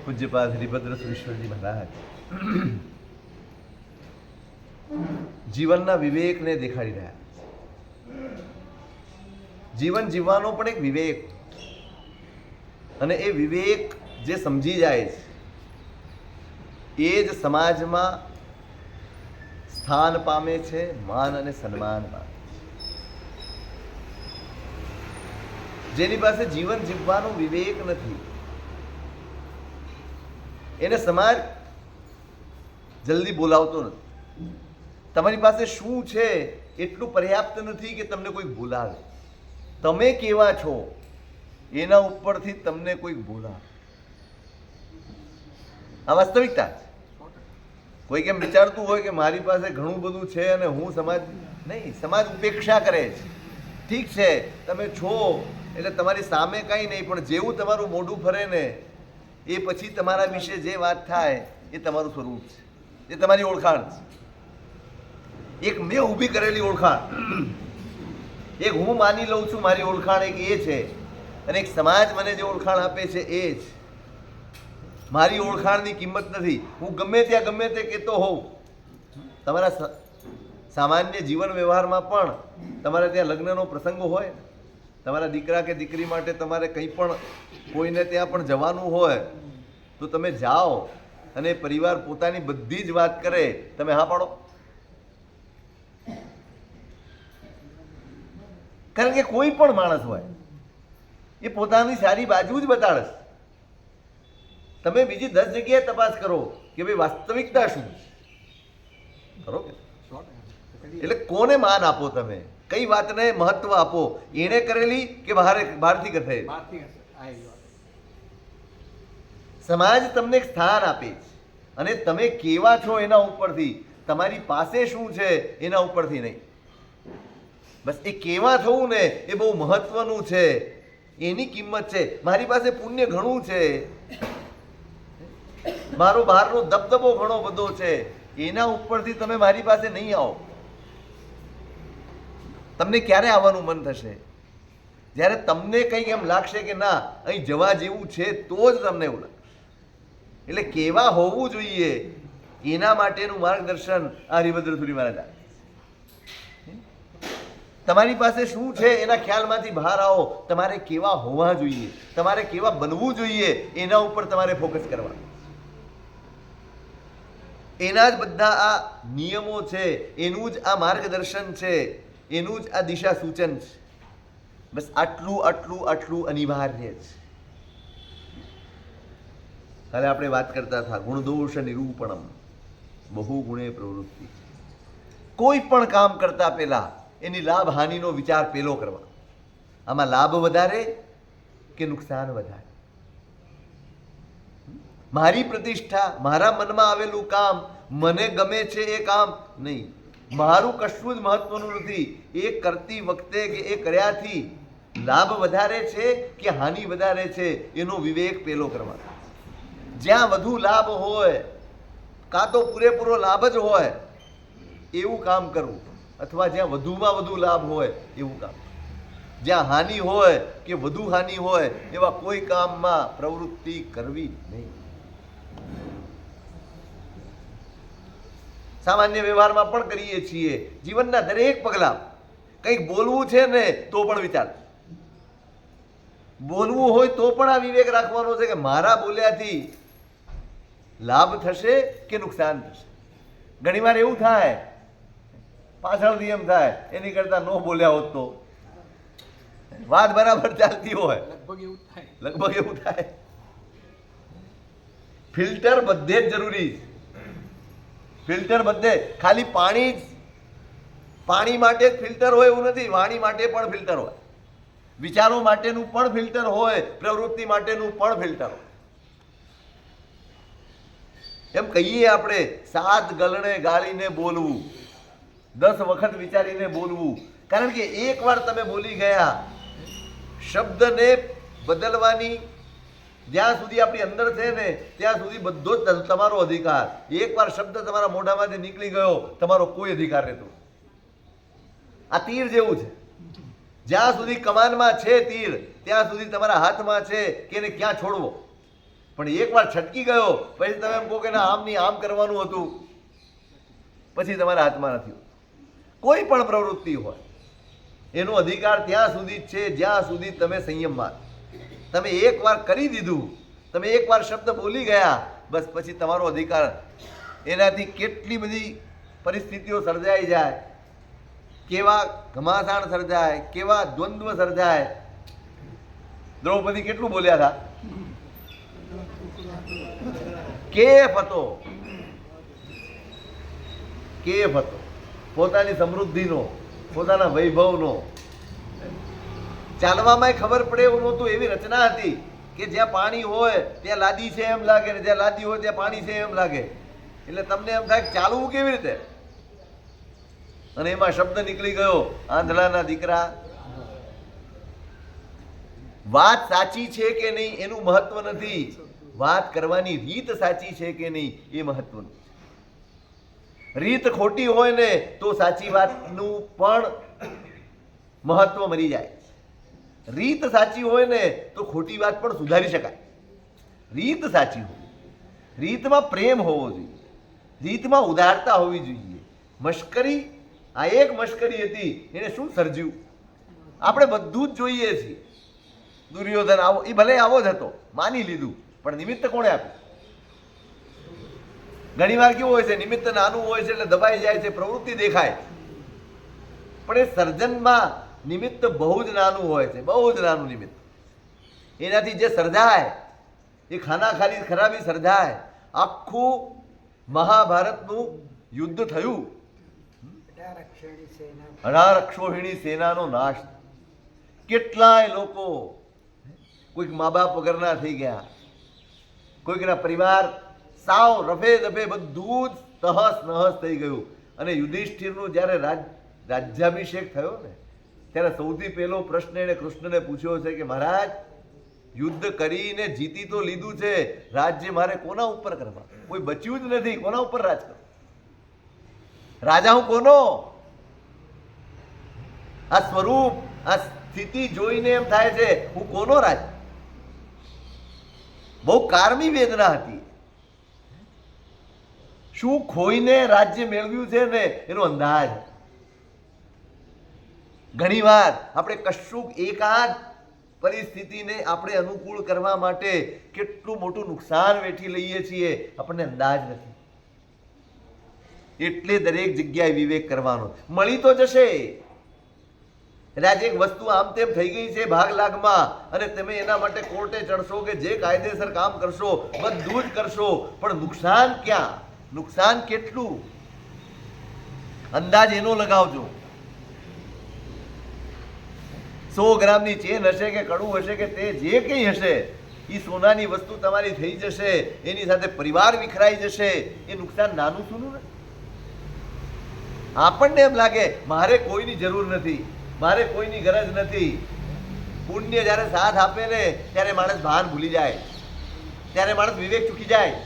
પૂજ્યપાદ હરિભદ્ર સુરેશ્વરજી મહારાજ જીવનના વિવેકને દેખાડી રહ્યા. જીવન જીવવાનો પણ એક વિવેક, અને એ વિવેક જે સમજી જાય છે એ જ સમાજમાં સ્થાન પામે છે, માન અને સન્માન પામે. જેની પાસે જીવન જીવવાનો વિવેક નથી એને સમાજ જલ્દી બોલાવતો નથી. તમારી પાસે શું છે એટલું પર્યાપ્ત નથી કે તમને કોઈ બોલાવે. તમે કેવા છો એના ઉપરથી તમને કોઈ બોલાવે. આ વાસ્તવિકતા છે. કોઈ કેમ વિચારતું હોય કે મારી પાસે ઘણું બધું છે અને હું સમાજ નહીં, સમાજ ઉપેક્ષા કરે છે. ઠીક છે, તમે છો એટલે તમારી સામે કંઈ નહીં, પણ જેવું તમારું મોઢું ફરે ને એ પછી તમારા વિશે જે વાત થાય એ તમારું સ્વરૂપ છે, એ તમારી ઓળખાણ છે. એક મેં ઊભી કરેલી ઓળખાણ, એક હું માની લઉં છું મારી ઓળખાણ એક એ છે, અને એક સમાજ મને જે ઓળખાણ આપે છે એ જ. મારી ઓળખાણની કિંમત નથી. હું ગમે ત્યાં ગમે તે કહેતો હોઉં. તમારા સામાન્ય જીવન વ્યવહારમાં પણ તમારે ત્યાં લગ્નનો પ્રસંગ હોય, તમારા દીકરા કે દીકરી માટે તમારે કંઈ પણ કોઈને ત્યાં પણ જવાનું હોય તો તમે જાઓ અને પરિવાર પોતાની બધી જ વાત કરે, તમે હા પાડો? કારણ કે કોઈ પણ માણસ હોય એ પોતાની સારી બાજુ જ બતાડે છે. તમે બીજી 10 જગ્યાએ તપાસ કરો કે ભાઈ વાસ્તવિકતા શું છે. બરોબર? એટલે કોને માન આપો તમે? કઈ વાતને મહત્વ આપો? એણે કરેલી કે બહારથી કથે? સમાજ તમને એક સ્થાન આપે છે અને તમે કેવા છો એના ઉપરથી, તમારી પાસે શું છે એના ઉપરથી નહીં. બસ એ કેવા થવું ને એ બહુ મહત્વનું છે, એની કિંમત છે. મારી પાસે પુણ્ય ઘણું છે, મારો બહારનો દબદબો ઘણો બધો છે, એના ઉપરથી તમે મારી પાસે નહીં આવો. તમને ક્યારે આવવાનું મન થશે? જ્યારે તમને કંઈક એમ લાગશે કે ના અહીં જવા જેવું છે તો જ તમને એવું લાગશે. એટલે કેવા હોવું જોઈએ એના માટેનું માર્ગદર્શન આ હરિભદ્ર સુરી મહારાજ આપે. તમારી પાસે શું છે એના ખ્યાલમાંથી બહાર આવો. તમારે કેવા હોવા જોઈએ, તમારે કેવા બનવું જોઈએ એના ઉપર તમારે ફોકસ કરવાનું. એના જ બધા આ નિયમો છે, એનું જ આ માર્ગદર્શન છે, એનું જ આ દિશા સૂચન છે. બસ આટલું આટલું આટલું અનિવાર્ય છે. કાલે આપણે વાત કરતા હતા ગુણદોષ નિરૂપણમ બહુ ગુણે પ્રવૃત્તિ. કોઈ પણ કામ કરતા પહેલા એની લાભ હાનિનો વિચાર પેલો કરવા. આમાં લાભ વધારે કે નુકસાન વધારે? મારી પ્રતિષ્ઠા, મારા મનમાં આવેલું કામ, મને ગમે છે એ કામ નહીં, મારું કશું જ મહત્વનું નથી. એ કરતી વખતે કે એ કર્યાથી લાભ વધારે છે કે હાનિ વધારે છે એનો વિવેક પેલો કરવાનો. જ્યાં વધુ લાભ હોય કાં તો પૂરેપૂરો લાભ જ હોય એવું કામ કરવું, અથવા જ્યાં વધુમાં વધુ લાભ હોય એવું કામ. જ્યાં હાનિ હોય કે વધુ હાનિ હોય એવા કોઈ કામમાં પ્રવૃત્તિ કરવી નહીં. સામાન્ય વ્યવહારમાં પણ કરીએ છીએ. જીવનના દરેક પગલા કંઈક બોલવું છે ને તો પણ વિચાર, બોલવું હોય તો પણ આ વિવેક રાખવાનો છે કે મારા બોલ્યાથી લાભ થશે કે નુકસાન થશે. ઘણીવાર એવું થાય, પાછળથી એમ થાય એની કરતા ન બોલ્યા હોત તો. વાત બરાબર ચાલતી હોય, લગભગ એવું થાય. ફિલ્ટર બધે જ જરૂરી છે. ફિલ્ટર બધે, ખાલી પાણી માટે જ ફિલ્ટર હોય એવું નથી. વાણી માટે પણ ફિલ્ટર હોય, વિચારો માટેનું પણ ફિલ્ટર હોય, પ્રવૃત્તિ માટેનું પણ ફિલ્ટર હોય. એમ કહીએ આપણે 7 ગલણે ગાળીને બોલવું, 10 વખત વિચારીને બોલવું. કારણ કે એકવાર તમે બોલી ગયા, શબ્દને બદલવાની જ્યાં સુધી આપણી અંદર છે ને ત્યાં સુધી બધો જ તમારો અધિકાર. એકવાર શબ્દ તમારા મોઢામાંથી નીકળી ગયો, તમારો કોઈ અધિકાર રહેતો. આ તીર જેવું છે. જ્યાં સુધી કમાનમાં છે તીર ત્યાં સુધી તમારા હાથમાં છે કે એને ક્યાં છોડવો. પણ એકવાર છટકી ગયો પછી તમે એમ કહો કે ના આમ નહીં આમ કરવાનું હતું, પછી તમારા હાથમાં નથી હોતું. કોઈ પણ પ્રવૃત્તિ હોય એનો અધિકાર ત્યાં સુધી જ છે જ્યાં સુધી તમે સંયમમાં. તમે એકવાર કરી દીધું, તમે એકવાર શબ્દ બોલી ગયા, બસ પછી તમારો અધિકાર. એનાથી કેટલી બધી પરિસ્થિતિઓ સર્જાઈ જાય, કેવા ઘમાસાણ સર્જાય, કેવા દ્વંદ્વ સર્જાય. દ્રૌપદી કેટલું બોલ્યા હતા? કેફ હતો, કેફ હતો પોતાની સમૃદ્ધિનો, પોતાના વૈભવનો. ચાલવામાં ખબર પડે એવું નહોતું, એવી રચના હતી કે જ્યાં પાણી હોય ત્યાં લાદી છે એમ લાગે, ને જ્યાં લાદી હોય ત્યાં પાણી છે એમ લાગે. એટલે તમને એમ થાય ચાલવું કેવી રીતે? અને એમાં શબ્દ નીકળી ગયો, આંધળાના દીકરા. વાત સાચી છે કે નહીં એનું મહત્વ નથી, વાત કરવાની રીત સાચી છે કે નહીં એ મહત્વનું. રીત ખોટી હોય ને તો સાચી વાતનું પણ મહત્વ મરી જાય. રીત સાચી હોય ને તો ખોટી વાત પણ સુધારી શકાય. રીત સાચી હોય, રીતમાં પ્રેમ હોવો જોઈએ, રીતમાં ઉદારતા હોવી જોઈએ. મશ્કરી, આ એક મશ્કરી હતી, એને શું સર્જ્યું? આપણે બધું જ જોઈએ છીએ. દુર્યોધન આવો, એ ભલે આવો જ હતો, માની લીધું, પણ નિમિત્ત કોણે આપ્યું? ઘણી વાર કેવું હોય છે, નિમિત્ત નાનું હોય છે એટલે દબાઈ જાય છે, પ્રવૃત્તિ દેખાય, પણ એ સર્જનમાં નિમિત્ત બહુ જ નાનું હોય છે, બહુ જ નાનું નિમિત્ત. એનાથી જે સર્જાય એ ખાનાખાલી ખરાબી સર્જાય. આખું મહાભારતનું યુદ્ધ થયું, 18 અક્ષોહિણી સેનાનો નાશ. કેટલાય લોકો, કોઈક મા બાપ વગરના થઈ ગયા, કોઈકના પરિવાર સાવ રફે દફે બધું જ તહસ નહસ થઈ ગયું. અને યુધિષ્ઠિરનું જ્યારે રાજ્યાભિષેક થયો ને ત્યારે સૌથી પહેલો પ્રશ્ન એને કૃષ્ણને પૂછ્યો છે કે મહારાજ, યુદ્ધ કરીને જીતી તો લીધું છે, રાજ્ય મારે કોના ઉપર કરવા? કોઈ બચ્યું જ નથી, કોના ઉપર રાજ કરો? રાજા હું કોનો? આ સ્વરૂપ, આ સ્થિતિ જોઈને એમ થાય છે હું કોનો રાજ? બહુ કારમી વેદના હતી. શું ખોઈને રાજ્ય મેળવ્યું છે ને એનો અંદાજ. ઘણી વાર આપણે કશુંક એકાદ પરિસ્થિતિને આપણે અનુકૂળ કરવા માટે કેટલું મોટું નુકસાન વેઠી લઈએ છીએ, આપણને અંદાજ નથી. એટલે દરેક જગ્યાએ વિવેક કરવાનો. મળી તો જશે. એટલે આજે એક વસ્તુ આમ તેમ થઈ ગઈ છે ભાગ લાગમાં, અને તમે એના માટે કોર્ટે ચડશો કે જે કાયદેસર કામ કરશો બધું જ કરશો, પણ નુકસાન ક્યાં? નુકસાન કેટલું? અંદાજ એનો લગાવજો. 100 ગ્રામની ચેન હશે કે કડું હશે કે તે જે કંઈ હશે, એ સોનાની વસ્તુ તમારી થઈ જશે, એની સાથે પરિવાર વિખરાઈ જશે. એ નુકસાન નાનું સુનું ને. આપણને એમ લાગે મારે કોઈની જરૂર નથી, મારે કોઈની ગરજ નથી. પુણ્ય જ્યારે સાથ આપે ને ત્યારે માણસ ભાન ભૂલી જાય, ત્યારે માણસ વિવેક ચૂકી જાય.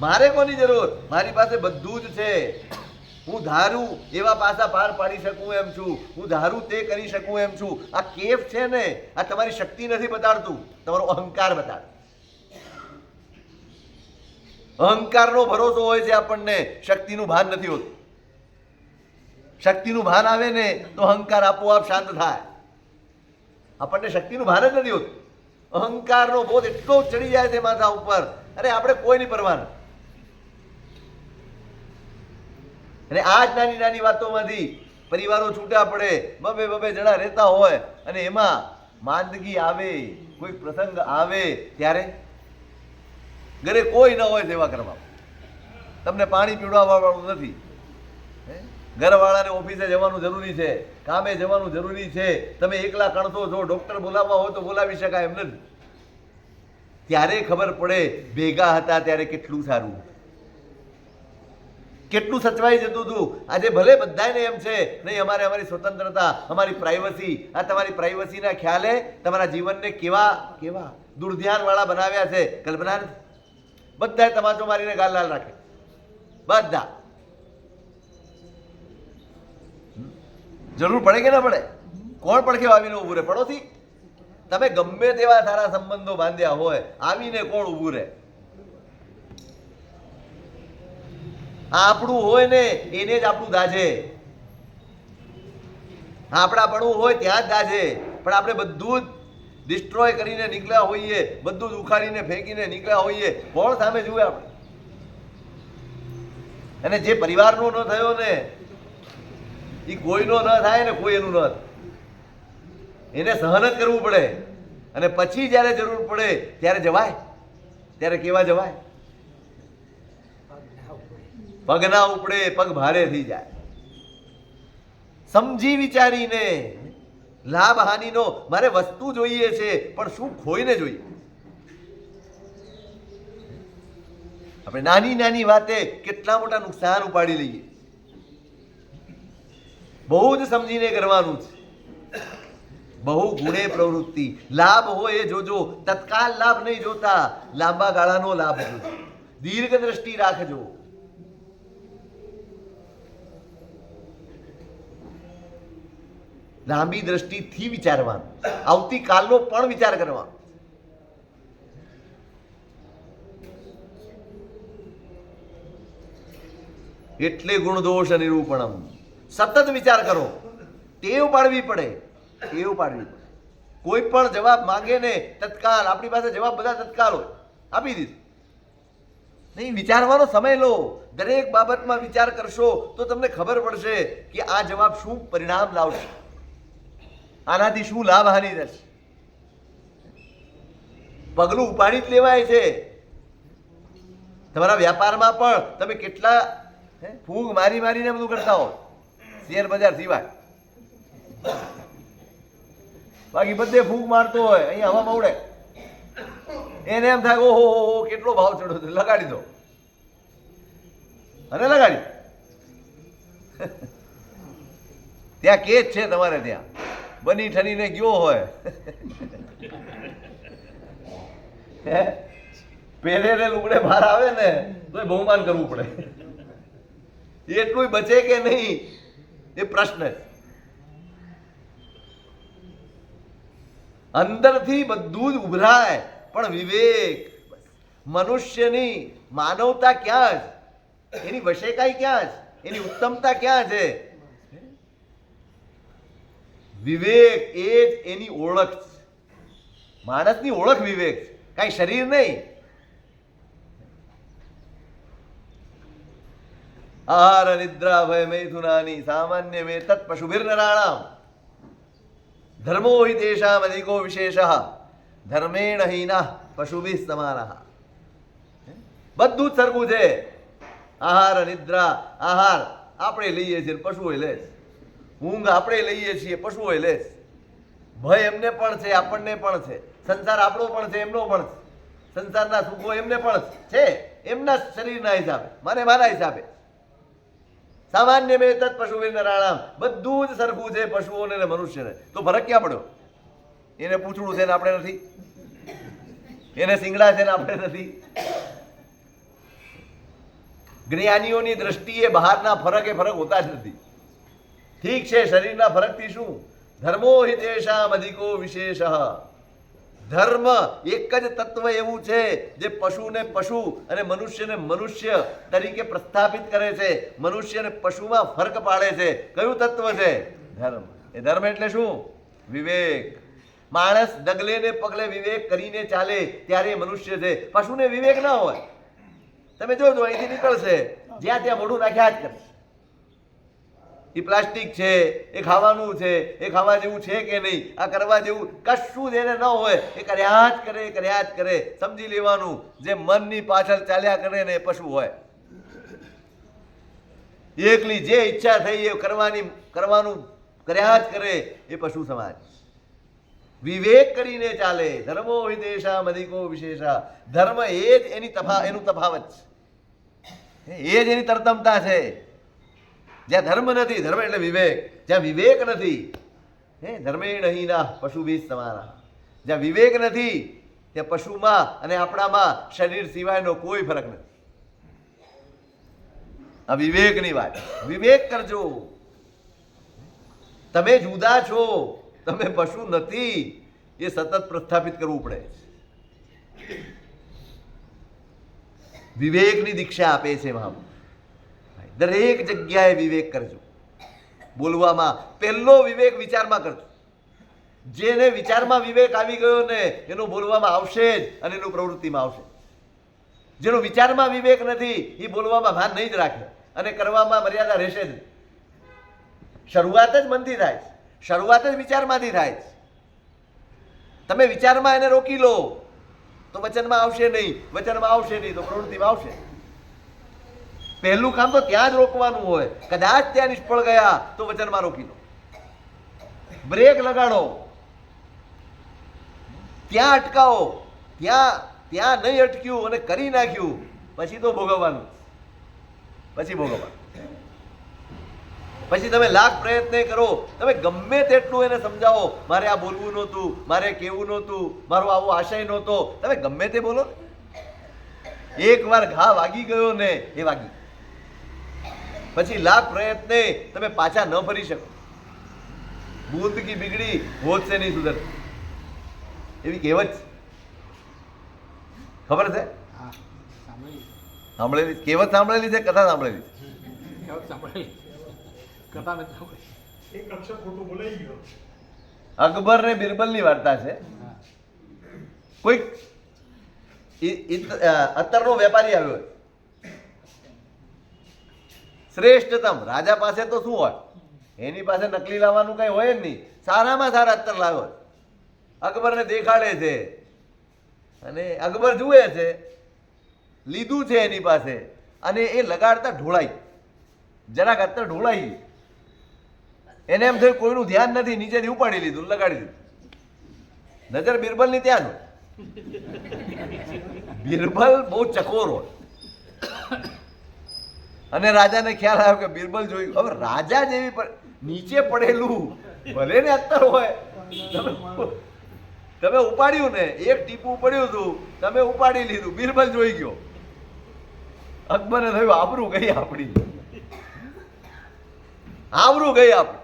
મારે કોની જરૂર? મારી પાસે બધું જ છે. હું ધારું એવા પાસા પાર પાડી શકું એમ છું, હું ધારું તે કરી શકું એમ છું. આ કેફ છે ને, આ તમારી શક્તિ નથી બતાડતું, તમારો અહંકાર બતાડે. અહંકારનો ભરોસો હોય છે આપણને, શક્તિનું ભાન નથી હોતું. શક્તિનું ભાન આવે ને તો અહંકાર આપોઆપ શાંત થાય. આપણને શક્તિનું ભાન જ નથી હોતું. અહંકારનો બોધ એટલો ચડી જાય છે માથા ઉપર, અરે આપણે કોઈની પરવા નથી. અને આ જ નાની નાની વાતોમાંથી પરિવારો છૂટા પડે. બબે જણા રહેતા હોય અને એમાં માંદગી આવે, કોઈ પ્રસંગ આવે ત્યારે ઘરે કોઈ ન હોય સેવા કરવા. તમને પાણી પીવડાવવા વાળું નથી, ઘરવાળાને ઓફિસે જવાનું જરૂરી છે, કામે જવાનું જરૂરી છે, તમે એકલા કણસો છો, ડોક્ટર બોલાવવા હોય તો બોલાવી શકાય એમ નથી. ત્યારે ખબર પડે ભેગા હતા ત્યારે કેટલું સારું, કેટલું સચવાઈ જતું હતું. આજે ભલે બધાને એમ છે નહીં અમારી સ્વતંત્રતા, અમારી પ્રાઇવસી, આ તમારી પ્રાઇવસીના ખ્યાલે તમારા જીવનને કેવા કેવા દુર્ધ્યાન વાળા બનાવ્યા છે, કલ્પના નથી. બધા તમાચો મારીને ગાલ લાલ રાખે, બધા. જરૂર પડે કે ના પડે? કોણ પડખે આવીને ઉભું રહે? પડોશી. તમે ગમે તેવા સારા સંબંધો બાંધ્યા હોય, આવીને કોણ ઊભું રહે? આપણું હોય ને એને જ આપણું દાજે. આપણાપણું હોય ત્યાં જ દાજે. પણ આપણે બધું જ ડિસ્ટ્રોય કરીને નીકળ્યા હોઈએ, બધું જ ઉખાડીને ફેંકીને નીકળ્યા હોઈએ, કોણ સામે જુએ આપણે? અને જે પરિવારનો ન થયો ને એ કોઈનો ન થાય ને કોઈ એનું ન થાય. એને સહન જ કરવું પડે. અને પછી જ્યારે જરૂર પડે ત્યારે જવાય. ત્યારે કેવા જવાય? પગ ના ઉપડે, પગ ભારે થઈ જાય. સમજી વિચારીને. લાભ હાનિનો મારે વસ્તુ જોઈએ છે, પણ શું ખોઈને જોઈએ? આપણે નાની નાની વાતે કેટલા મોટા નુકસાન ઉપાડી લઈએ. બહુ જ સમજીને કરવાનું છે. બહુ ગુણે પ્રવૃત્તિ. લાભ હોય એ જોજો, તત્કાલ લાભ નહીં જોતા, લાંબા ગાળાનો લાભ જોજો. દીર્ઘ દ્રષ્ટિ રાખજો. લાંબી દ્રષ્ટિથી વિચારવાનું, આવતીકાલનો પણ વિચાર કરવાનો. એટલે ગુણદોષ નિરૂપણમ. સતત વિચાર કરો. ટેવ પાડવી પડે. ટેવ પાડવી પડે. કોઈ પણ જવાબ માંગે ને તત્કાલ, આપણી પાસે જવાબ બધા તત્કાલ હોય, આપી દીધું. નહીં, વિચારવાનો સમય લો. દરેક બાબતમાં વિચાર કરશો તો તમને ખબર પડશે કે આ જવાબ શું પરિણામ લાવશે, આનાથી શું લાભ હાનિ થશે. પગલું ઉપાડી જ લેવાય છે. તમારા વ્યાપારમાં પણ તમે કેટલા ફૂગ મારી મારીને બધું કરતા હો, શેર બજાર સિવાય. બાકી બધે ફૂગ મારતો હોય, અહીંયા હવામાં ઉડે. એને એમ થાય ઓહો હો કેટલો ભાવ ચડ્યો, લગાડી દો. અને લગાડી ત્યાં કેસ છે તમારે ત્યાં, બની ઠનીને ગયો હોય, પહેરેને લુગડે બહાર આવે ને તો બહુમાન કરવું પડે. એટલું બચે કે નહીં એ પ્રશ્ન છે. અંદરથી બધું જ ઉભરાય, પણ વિવેક, મનુષ્યની માનવતા ક્યાં છે, એની વશેકાઈ ક્યાં છે, એની ઉત્તમતા ક્યાં છે? વિવેક એ જ એની ઓળખ છે. માણસની ઓળખ વિવેક છે, કાંઈ શરીર નહીં. આહાર નિદ્રા ભય મૈથુનાની સામાન્ય મે તત્ પશુભિર્નરાણામ ધર્મો હિ તેષામ અધિકો વિશેષ ધર્મેણ હીના પશુભિઃ સમાનઃ. બધું જ સરખું છે. આહાર નિદ્રા, આહાર આપણે લઈએ છીએ, પશુઓ લે છે. ઊંઘ આપણે લઈએ છીએ, પશુઓ લે છે. ભય એમને પણ છે, આપણને પણ છે. સંસાર આપણો પણ છે, એમનો પણ છે. સંસારના સુખો એમને પણ છે, એમના શરીરના હિસાબે, મને મારા હિસાબે. સામાન્ય મેં તત્ પશુભિર્નરાણામ, બધું જ સરખું છે પશુઓને ને મનુષ્યને. તો ફરક ક્યાં પડ્યો? એને પૂંછડું છે ને આપણે નથી, એને શિંગડા છે ને આપણે નથી. જ્ઞાનીઓની દ્રષ્ટિએ બહારના ફરક એ ફરક હોતા જ નથી. ઠીક છે, શરીરના ફરકથી શું? ધર્મો હિ તેષામ અધિકો વિશેષ. ધર્મ એક જ તત્વ એવું છે જે પશુને પશુ અને મનુષ્યને મનુષ્ય તરીકે પ્રસ્થાપિત કરે છે, મનુષ્યને પશુમાં ફરક પાડે છે. કયું તત્વ છે? ધર્મ. એ ધર્મ એટલે શું? વિવેક. માણસ ડગલે ને પગલે વિવેક કરીને ચાલે ત્યારે મનુષ્ય છે. પશુને વિવેક ના હોય, તમે જોજો અહીંથી નીકળશે, જ્યાં ત્યાં મોઢું નાખ્યા જ કરશે. એ પ્લાસ્ટિક છે, એ ખાવાનું છે, એ ખાવા જેવું છે કે નહીં, આ કરવા જેવું કશું જ એને ન હોય, એ કર્યા જ કરે, કર્યા જ કરે. સમજી લેવાનું, જે મનની પાછળ ચાલ્યા કરે ને એ પશુ હોય. એકલી જે ઈચ્છા થઈ એ કરવાનું કર્યા જ કરે એ પશુ સમાજ. વિવેક કરીને ચાલે. ધર્મો હિ તેષામ અધિકો વિશેષા. ધર્મ એ જ એનું તફાવત છે, એ જ એની તરતમતા છે. જ્યાં ધર્મ નથી, ધર્મ એટલે વિવેક, જ્યાં વિવેક નથી, ધર્મેણ હીના પશુભિઃ સમાનઃ. જ્યાં વિવેક નથી ત્યાં પશુમાં અને આપણામાં શરીર સિવાયનો કોઈ ફરક નથી. આ વિવેકની વાત. વિવેક કરજો. તમે જુદા છો, તમે પશુ નથી. એ સતત પ્રસ્થાપિત કરવું પડે. વિવેકની દીક્ષા આપે છે મહાપુરુષ. દરેક જગ્યાએ વિવેક કરજો. બોલવામાં પહેલો વિવેક વિચારમાં કરજો. જેને વિચારમાં વિવેક આવી ગયો ને એનું બોલવામાં આવશે જ અને એનું પ્રવૃત્તિમાં આવશે. જેનો વિચારમાં વિવેક નથી એ બોલવામાં ભાન નહીં જ રાખે અને કરવામાં મર્યાદા રહેશે જ નહીં. શરૂઆત જ મનથી થાય છે, શરૂઆત જ વિચારમાંથી થાય છે. તમે વિચારમાં એને રોકી લો તો વચનમાં આવશે નહીં, વચનમાં આવશે નહીં તો પ્રવૃત્તિમાં આવશે. પહેલું કામ તો ત્યાં જ રોકવાનું હોય. કદાચ ત્યાં નિષ્ફળ ગયા તો વચનમાં રોકી લો, બ્રેક લગાડો, ત્યાં અટકાવો. ત્યાં નહીં અટક્યું અને કરી નાખ્યું પછી તો ભોગવવાનું, પછી ભોગવવાનું. પછી તમે લાખ પ્રયત્ન કરો, તમે ગમે તેટલું એને સમજાવો, મારે આ બોલવું નહોતું, મારે કેવું નહોતું, મારો આવો આશય નહોતો, તમે ગમે તે બોલો. એકવાર ઘા વાગી ગયો ને એ વાગી, પછી લાખ પ્રયત્ને તમે પાછા ન ફરી શકો. બૂંદ કી બિગડી હોત સે નહીં સુધર, એવી કહેવત છે. ખબર છે? સાંભળેલી કહેવત, સાંભળેલી છે, કથા સાંભળેલી છે. અકબર ને બિરબલ ની વાર્તા છે. કોઈક અત્તરનો વેપારી આવ્યો, શ્રેષ્ઠતમ. રાજા પાસે તો શું હોય, એની પાસે નકલી લાવવાનું કઈ હોય જ નહીં. સારામાં સારા અત્તર લાવ્યો. અકબરને દેખાડે છે અને અકબર જુએ છે, લીધું છે એની પાસે અને એ લગાડતા ઢોળાઈ, જરાક અત્તર ઢોળાઈ. એને એમ થયું કોઈનું ધ્યાન નથી, નીચેથી ઉપાડી લીધું, લગાડી દીધું. નજર બિરબલની ત્યાં જ હોય. બિરબલ બહુ ચકોર હોય અને રાજાને ખ્યાલ આવ્યો કે બિરબલ જોયું. હવે રાજા જેવી નીચે પડેલું ભલે ને અત્તર હોય, તમે ઉપાડ્યું ને, એક ટીપું પડ્યું હતું, તમે ઉપાડી લીધું, બિરબલ જોઈ ગયો. અકબરને થયું આબરૂ ગઈ આપણી, આબરૂ ગઈ આપણી.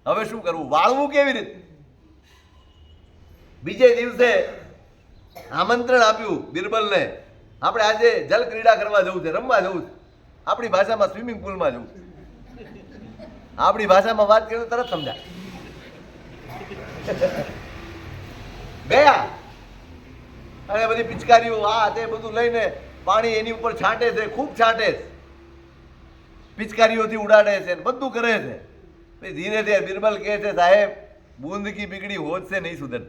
હવે શું કરવું, વાળવું કેવી રીતે? બીજે દિવસે આમંત્રણ આપ્યું બિરબલને, આપણે આજે જલ ક્રીડા કરવા જવું છે, રમવા જવું છે. આપણી ભાષામાં સ્વિમિંગ પુલમાં જવું. આપણી ભાષામાં વાત કરીએ તો તરત સમજાય. ગયા અને બધી પિચકારીઓ આ તે બધું લઈને પાણી એની ઉપર છાંટે છે, ખૂબ છાંટે છે, પિચકારીઓથી ઉડાડે છે, બધું કરે છે. ધીરે ધીરે બિરબલ કહે છે, સાહેબ બૂંદ કી બિગડી હોત છે નહીં સુધર.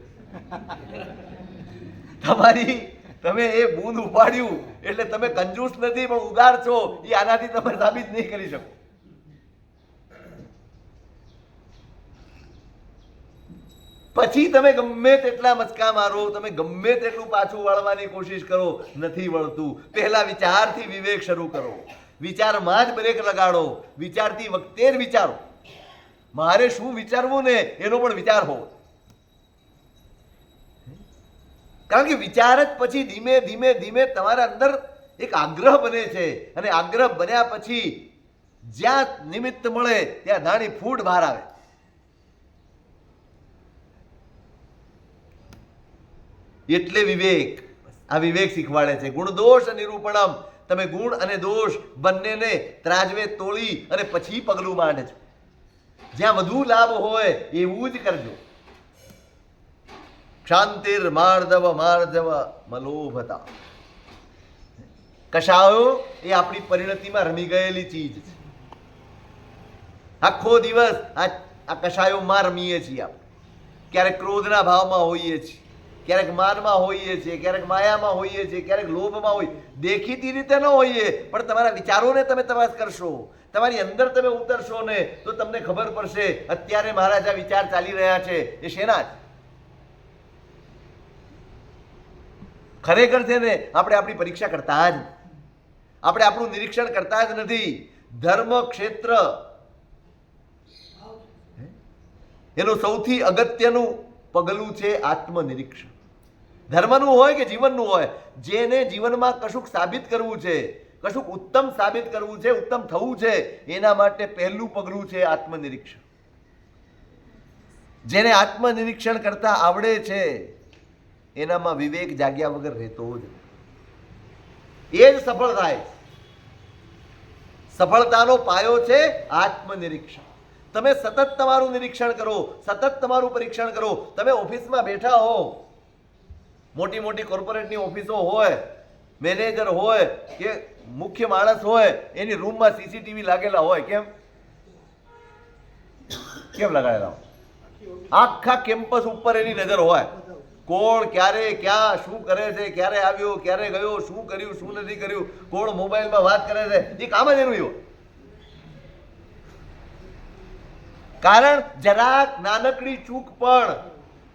તમે એ બૂંદ ઉપાડ્યું એટલે તમે કંજૂસ નથી પણ ઉદાર છો, એ આનાથી તમે સાબિત નહીં કરી શકો. પછી તમે ગમે તેટલા મચકા મારો, તમે ગમે તેટલું પાછું વળવાની કોશિશ કરો, નથી વળતું. પહેલા વિચારથી વિવેક શરૂ કરો, વિચારમાં જ બ્રેક લગાડો, વિચારતી વખતે જ વિચારો. મારે શું વિચારવું ને એનો પણ વિચાર હોવો. કારણ કે વિચાર જ પછી ધીમે ધીમે ધીમે તમારા અંદર એક આગ્રહ બને છે અને આગ્રહ બન્યા પછી જ્યાં નિમિત્ત મળે ત્યાં ધાણી ફૂટ બહાર આવે. એટલે વિવેક, આ વિવેક શીખવાડે છે. ગુણ દોષ નિરૂપણમ. તમે ગુણ અને દોષ બંનેને ત્રાજવે તોળી અને પછી પગલું માંડે છે. જ્યાં વધુ લાભ હોય એવું જ કરજો. શાંતિર માર્દવ માર્દવ મલોભતા. કશાયો એ આપણી પરિણતિમાં રમી ગયેલી ચીજ છે. આખો દિવસ આ કશાયોમાં રમીએ છીએ આપણે. ક્યારેક ક્રોધના ભાવમાં હોઈએ છીએ, ક્યારેક માનમાં હોઈએ છીએ, ક્યારેક માયામાં હોઈએ છીએ, ક્યારેક લોભમાં હોઈએ. દેખીતી રીતે ન હોઈએ પણ તમારા વિચારોને તમે તપાસ કરશો, તમારી અંદર તમે ઉતરશો ને તો તમને ખબર પડશે અત્યારે મારા જે વિચાર ચાલી રહ્યા છે એ શેના છે. ખરેખર છે ને આપણે આપણી પરીક્ષા કરતા જ, આપણે આપણું નિરીક્ષણ કરતા જ નથી. ધર્મ ક્ષેત્ર એનું સૌથી અગત્યનું પગલું છે આત્મનિરીક્ષણ. ધર્મનું હોય કે જીવનનું હોય, જેને જીવનમાં કશુંક સાબિત કરવું છે, કશુંક ઉત્તમ સાબિત કરવું છે, ઉત્તમ થવું છે, એના માટે પહેલું પગલું છે આત્મનિરીક્ષણ. જેને આત્મનિરીક્ષણ કરતા આવડે છે એનામાં વિવેક જાગ્યા વગર રહેતો જ એ જ સફળ થાય. સફળતાનો પાયો છે આત્મનિરીક્ષણ. તમે સતત તમારું નિરીક્ષણ કરો, સતત તમારું પરીક્ષણ કરો. તમે ઓફિસમાં બેઠા હો, મોટી મોટી કોર્પોરેટની ઓફિસો હોય, મેનેજર હોય કે મુખ્ય માણસ હોય, એની રૂમમાં સીસીટીવી લાગેલા હોય. કેમ લગાડેલા હોય? આખા કેમ્પસ ઉપર એની નજર હોય. કોણ ક્યારે ક્યાં શું કરે છે, ક્યારે આવ્યો, ક્યારે ગયો, શું કર્યું, શું નથી કર્યું, કોણ મોબાઈલમાં વાત કરે છે, એ કામ જ એનું એવું. કારણ જરાક નાનકડી ચૂક પણ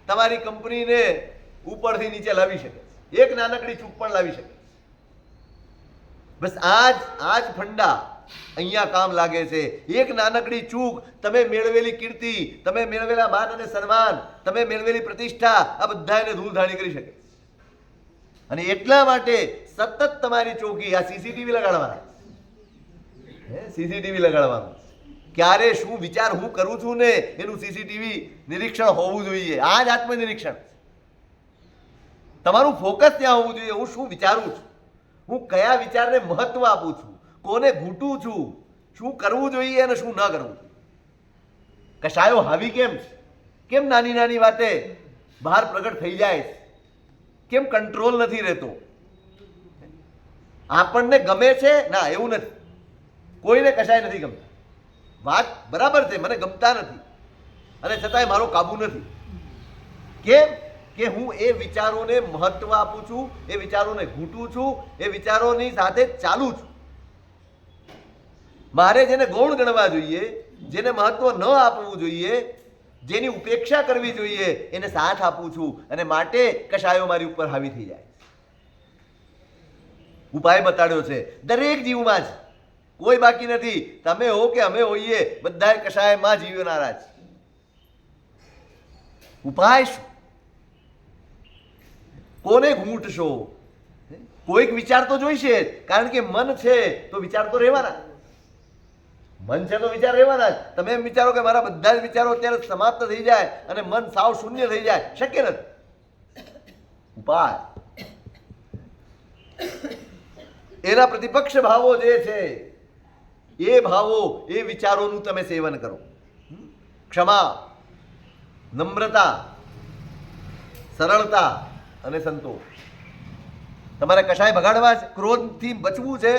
તમારી કંપનીને ઉપરથી નીચે લાવી શકે. એક નાનકડી ચૂક પણ લાવી શકે. બસ આ જ ફંડા અહીંયા કામ લાગે છે. એક નાનકડી ચૂક તમે મેળવેલી કીર્તિ, તમે મેળવેલા માન અને સન્માન, તમે મેળવેલી પ્રતિષ્ઠા, આ બધાને ધૂળધાણી કરી શકે. અને એટલા માટે સતત તમારી ચોકી આ સીસીટીવી લગાડવાના. સીસીટીવી લગાડવાનું. ક્યારે શું વિચાર હું કરું છું ને એનું સીસીટીવી નિરીક્ષણ હોવું જોઈએ. આ જ આત્મનિરીક્ષણ. તમારું ફોકસ ત્યાં હોવું જોઈએ. હું શું વિચારું છું, હું કયા વિચારને મહત્વ આપું છું, કોને ઘૂંટું છું, શું કરવું જોઈએ અને શું ન કરવું. કશાયો હાવી કેમ નાની નાની વાતે બહાર પ્રગટ થઈ જાય, કેમ કંટ્રોલ નથી રહેતો. આપણને ગમે છે ના એવું નથી, કોઈને કશાય નથી ગમતા. વાત બરાબર છે, મને ગમતા નથી અને છતાંય મારો કાબુ નથી. કેમ કે હું એ વિચારોને મહત્વ આપું છું, એ વિચારોને ઘૂંટું છું, એ વિચારોની સાથે ચાલું છું. મારે જેને ગૌણ ગણવા જોઈએ, જેને મહત્વ ન આપવું જોઈએ, જેની ઉપેક્ષા કરવી જોઈએ, એને સાથ આપું છું અને માટે કશાયો મારી ઉપર હાવી થઈ જાય. ઉપાય બતાડ્યો છે દરેક જીવમાં જ, કોઈ બાકી નથી. તમે હો કે અમે હોઈએ, બધા કશાયમાં જીવનારા છે. ઉપાય શું? કોને ઘૂંટશો? કોઈક વિચાર તો જોઈશે, કારણ કે મન છે તો વિચાર તો રહેવાના. મન છે તો વિચાર રહેવાના જ. તમે એમ વિચારો કે મારા બધા જ વિચારો અત્યારે સમાપ્ત થઈ જાય અને મન સાવ શૂન્ય થઈ જાય, શક્ય નથી. ઉપાય એના પ્રતિપક્ષ ભાવો જે છે એ ભાવો, એ વિચારોનું તમે સેવન કરો. ક્ષમા, નમ્રતા, સરળતા અને સંતોષ. તમારે કશાય બગાડવા છે, ક્રોધથી બચવું છે,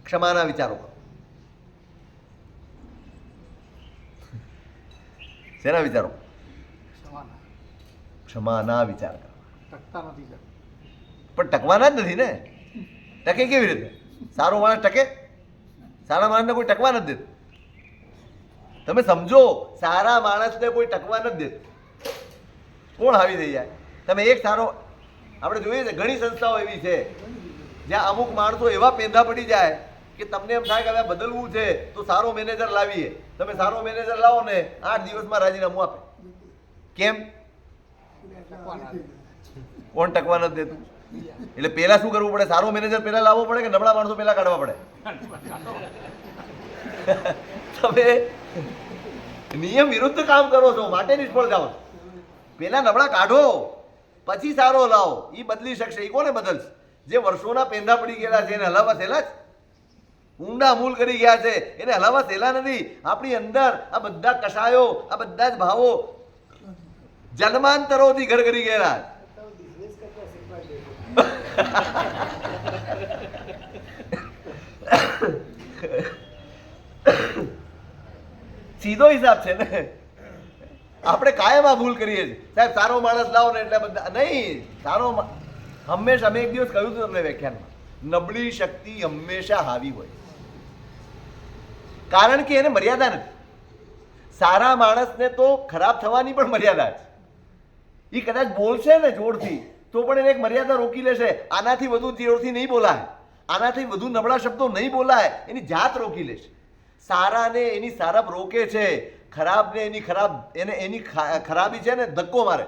ક્ષમાના વિચારો કરો. શેના વિચારો? ક્ષમાના વિચાર કરો. પણ ટકવાના જ નથી ને. ટકે કેવી રીતે? સારો માણસ ટકે? સારા માણસને કોઈ ટકવા નથી દેતું. તમે સમજો, સારા માણસને કોઈ ટકવા નથી દેતું. કોણ હાવી થઈ જાય? તમે એક સારો, આપણે જોઈએ છે ઘણી સંસ્થાઓ એવી છે જ્યાં અમુક માણસો એવા પેંધા પડી જાય કે તમને એમ થાય કે હવે બદલવું છે તો સારો મેનેજર લાવીએ. તમે સારો મેનેજર લાવો ને 8 દિવસમાં રાજીનામું આપે. કેમ? કોણ ટકવા નથી દેતું? એટલે પેલા શું કરવું પડે? સારો મેનેજર પેલા લાવવો પડે કે નબળા માણસો પેલા કાઢવા પડે? તમે નિયમ વિરુદ્ધ કામ કરો છો, માટે નિષ્ફળ જાઓ. પેલા નબળા કાઢો, પછી સારો લાવો. એ બદલી શકશે. એ કોને બદલશે? જે વર્ષોના પેંધા પડી ગયેલા છે એને હલાવવા સહેલા જ, ઊંડા મૂલ કરી ગયા છે એને હલાવવા સહેલા નથી. આપણી અંદર આ બધા કશાયો, આ બધા જ ભાવો જન્માંતરોથી ઘર કરી ગયેલા. સીધો હિસાબ છે ને. આપણે કાયમ આ ભૂલ કરીએ છીએ. સાહેબ સારો માણસ લાવો ને એટલે બધા નહીં. સારો હંમેશા, અમે એક દિવસ કહ્યું હતું તમને વ્યાખ્યાનમાં, નબળી શક્તિ હંમેશા હાવી હોય, કારણ કે એને મર્યાદા નથી. સારા માણસને તો ખરાબ થવાની પણ મર્યાદા છે. એ કદાચ બોલશે ને જોરથી તો પણ એને એક મર્યાદા રોકી લેશે. આનાથી વધુ જોરથી નહીં બોલાય, આનાથી વધુ નબળા શબ્દો નહીં બોલાય, એની જાત રોકી લેશે. સારાને એની સારપ રોકે છે, ખરાબને એની ખરાબી છે ને ધક્કો મારે.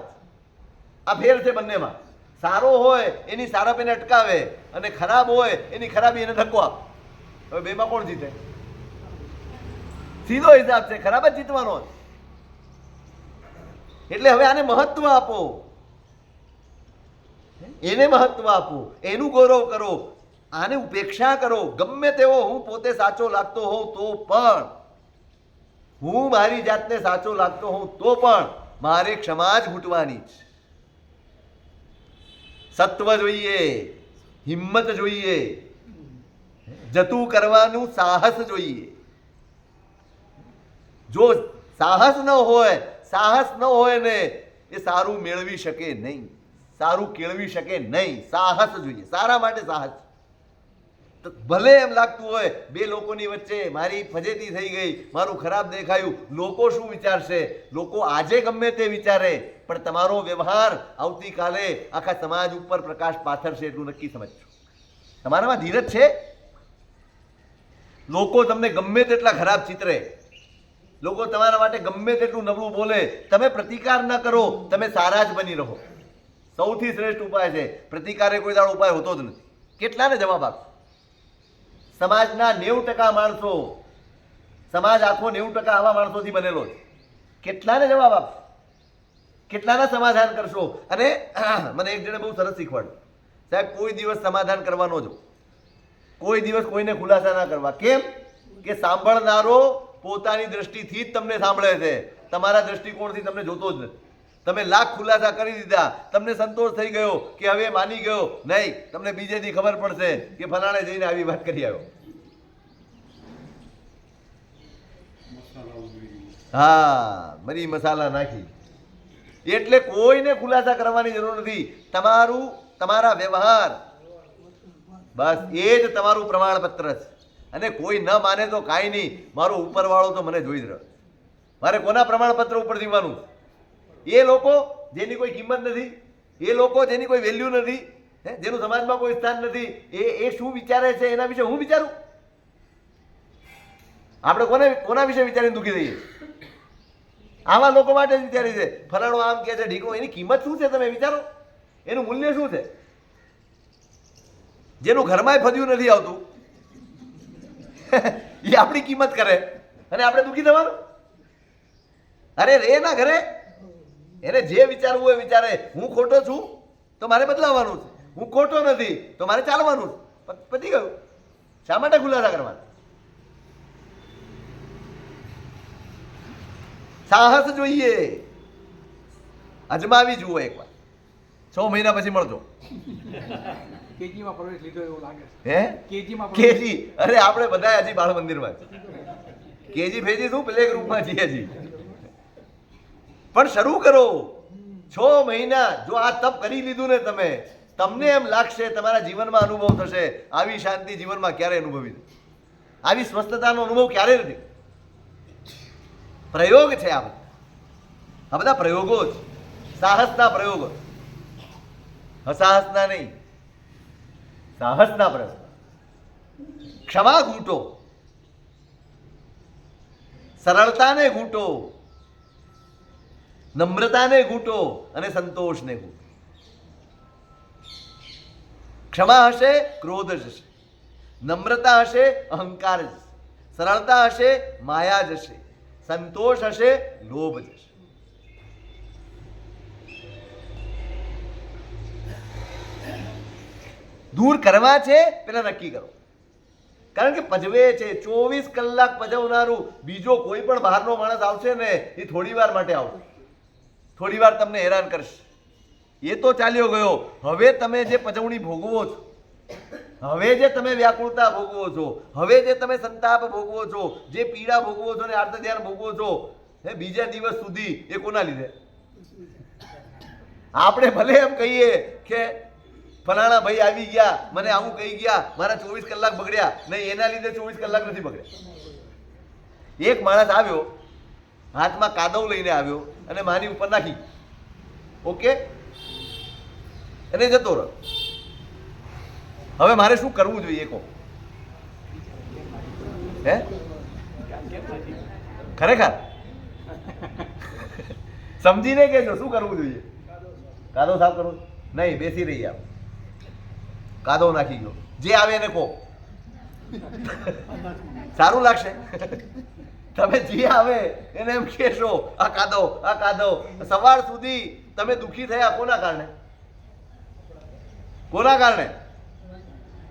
આ ફેર છે બંનેમાં. સારો હોય એની સારપ એને અટકાવે અને ખરાબ હોય એની ખરાબી એને ધક્કો આપે. હવે બેમાં કોણ જીતે? સીધો હિસાબ છે, ખરાબ જ જીતવાનો. એટલે હવે આને મહત્વ આપો, એને મહત્વ આપો, એનું ગૌરવ કરો, આને ઉપેક્ષા કરો. ગમે તેવો હું પોતે સાચો લાગતો હોઉં તો પણ, હું મારી જાતને સાચો લાગતો હોઉં તો પણ મારે ક્ષમા જ ઘૂંટવાની જ. સત્વ જોઈએ, હિંમત જોઈએ, જતું કરવાનું સાહસ જોઈએ. જો સાહસ ન હોય ને એ સારું મેળવી શકે નહીં, સારું કેળવી શકે નહીં. સાહસ જોઈએ, સારા માટે સાહસ. ભલે એમ લાગતું હોય બે લોકોની વચ્ચે મારી ફજેતી થઈ ગઈ, મારું ખરાબ દેખાયું, લોકો શું વિચારશે? લોકો આજે ગમે તે વિચારે, પણ તમારો વ્યવહાર આવતીકાલે આખા સમાજ ઉપર પ્રકાશ પાથરશે એટલું નક્કી સમજજો. તમારામાં ધીરજ છે? લોકો તમને ગમે તેટલા ખરાબ ચિત્રે, લોકો તમારા માટે ગમે તેટલું નબળું બોલે, તમે પ્રતિકાર ન કરો, તમે સારા જ બની રહો. સૌથી શ્રેષ્ઠ ઉપાય છે. પ્રતિકારે કોઈ દાડો ઉપાય હોતો જ નથી. કેટલાને જવાબ આપશો? સમાજના 90% માણસો, સમાજ આખો 90% આવા માણસોથી બનેલો છે. કેટલાને જવાબ આપશો? કેટલાના સમાધાન કરશો? અને મને એક જણે બહુ સરસ શીખવાડ્યું, સાહેબ કોઈ દિવસ સમાધાન કરવાનો જો, કોઈ દિવસ કોઈને ખુલાસા ના કરવા. કેમ કે સાંભળનારો પોતાની દ્રષ્ટિથી જ તમને સાંભળે છે, તમારા દ્રષ્ટિકોણથી તમને જોતો જ નથી. તમે લાખ ખુલાસા કરી દીધા, તમને સંતોષ થઈ ગયો કે હવે માની ગયો, નહીં, તમને બીજેથી ખબર પડશે કે ફલાણે જઈને આવી વાત કરી આવ્યો. હા, મરી મસાલા નાખી. એટલે કોઈને ખુલાસા કરવાની જરૂર નથી. તમારા વ્યવહાર, બસ એ જ તમારું પ્રમાણપત્ર છે. અને કોઈ ન માને તો કાંઈ નહીં, મારો ઉપરવાળો તો મને જોઈ જ રહ્યો. મારે કોના પ્રમાણપત્ર ઉપર જીવવાનું? એ લોકો જેની કોઈ કિંમત નથી, એ લોકો જેની કોઈ વેલ્યુ નથી, જેનું સમાજમાં કોઈ સ્થાન નથી, એ શું વિચારે છે એના વિશે હું વિચારું? આપણે કોના વિશે વિચારીને દુઃખી થઈએ? આવા લોકો માટે જ વિચારી છે. ફલાણો આમ કે છે, ઢીકણો, એની કિંમત શું છે તમે વિચારો? એનું મૂલ્ય શું છે? જેનું ઘરમાંય ફદ્યું નથી આવતું એ આપણી કિંમત કરે અને આપણે દુઃખી થવાનું? અરે રે ના ઘરે, એને જે વિચારવું હોય વિચારે. હું ખોટો છું તો મારે બદલાવાનું છે, હું ખોટો નથી તો મારે ચાલવાનું છે. પતી ગયું. શા માટે ખુલાસા કરવાના? સાહસ જોઈએ. અજમાવી જુઓ એકવાર, 6 મહિના પછી મળજો. કેજીમાં પ્રવેશ લીધો એવું લાગે છે. હે? કેજી? અરે આપણે બધા હજી બાળ મંદિરમાં છે. કેજી ફેજી શું, પ્લે ગ્રુપમાં છીએ હજી. પણ શરૂ કરો. 6 મહિના જો આ તપ કરી લીધું ને તમે, તમને એમ લાગશે, તમારા જીવનમાં અનુભવ થશે, આવી શાંતિ જીવનમાં ક્યારે અનુભવી નથી, આવી સ્વસ્થતાનો અનુભવ ક્યારે નથી. પ્રયોગ છે આ બધા પ્રયોગો જ, સાહસના પ્રયોગો, અસાહસના નહીં, સાહસના પ્રયોગ. ક્ષમા ઘૂંટો, સરળતાને ઘૂંટો, નમ્રતાને ઘૂંટો અને સંતોષને ઘૂંટો. ક્ષમા હશે, ક્રોધ જશે. નમ્રતા હશે, અહંકાર જશે. સરળતા હશે, માયા જશે. સંતોષ હશે, લોભ જશે. દૂર કરવા છે પેલા નક્કી કરો. કારણ કે પજવે છે, 24 કલાક પજવનારું બીજો કોઈ પણ બહારનો માણસ આવશે ને, એ થોડી વાર માટે આવશે, થોડી વાર તમને હેરાન કરશે. એ તો ચાલ્યો ગયો. હવે તમે જે પજવણી ભોગવો છો, હવે જે તમે વ્યાકુળતા ભોગવો છો, હવે જે તમે સંતાપ ભોગવો છો, જે પીડા ભોગવો છો ને આર્ત ધ્યાન ભોગવો છો, બીજા દિવસ સુધી, એ કોના લીધે? આપણે ભલે એમ કહીએ કે ફલાણા ભાઈ આવી ગયા, મને આવું કહી ગયા, મારા 24 કલાક બગડ્યા. નહીં, એના લીધે 24 કલાક નથી બગડ્યા. એક માણસ આવ્યો, હાથમાં કાદવ લઈને આવ્યો અને મારી ઉપર નાખી, ઓકે, અને જતો રહ્યો. હવે મારે શું કરવું જોઈએ કહો? હે? ખરેખર સમજીને કહેજો, શું કરવું જોઈએ? કાદવ સાફ કરવો? નહીં, બેસી રહી આપ, કાદવ નાખી ગયો, જે આવે એને કહો. સારું લાગશે? તમે જે આવે એને એમ કહેશો આ કાદવ. સવાર સુધી તમે દુઃખી થયા કોના કારણે? કોના કારણે?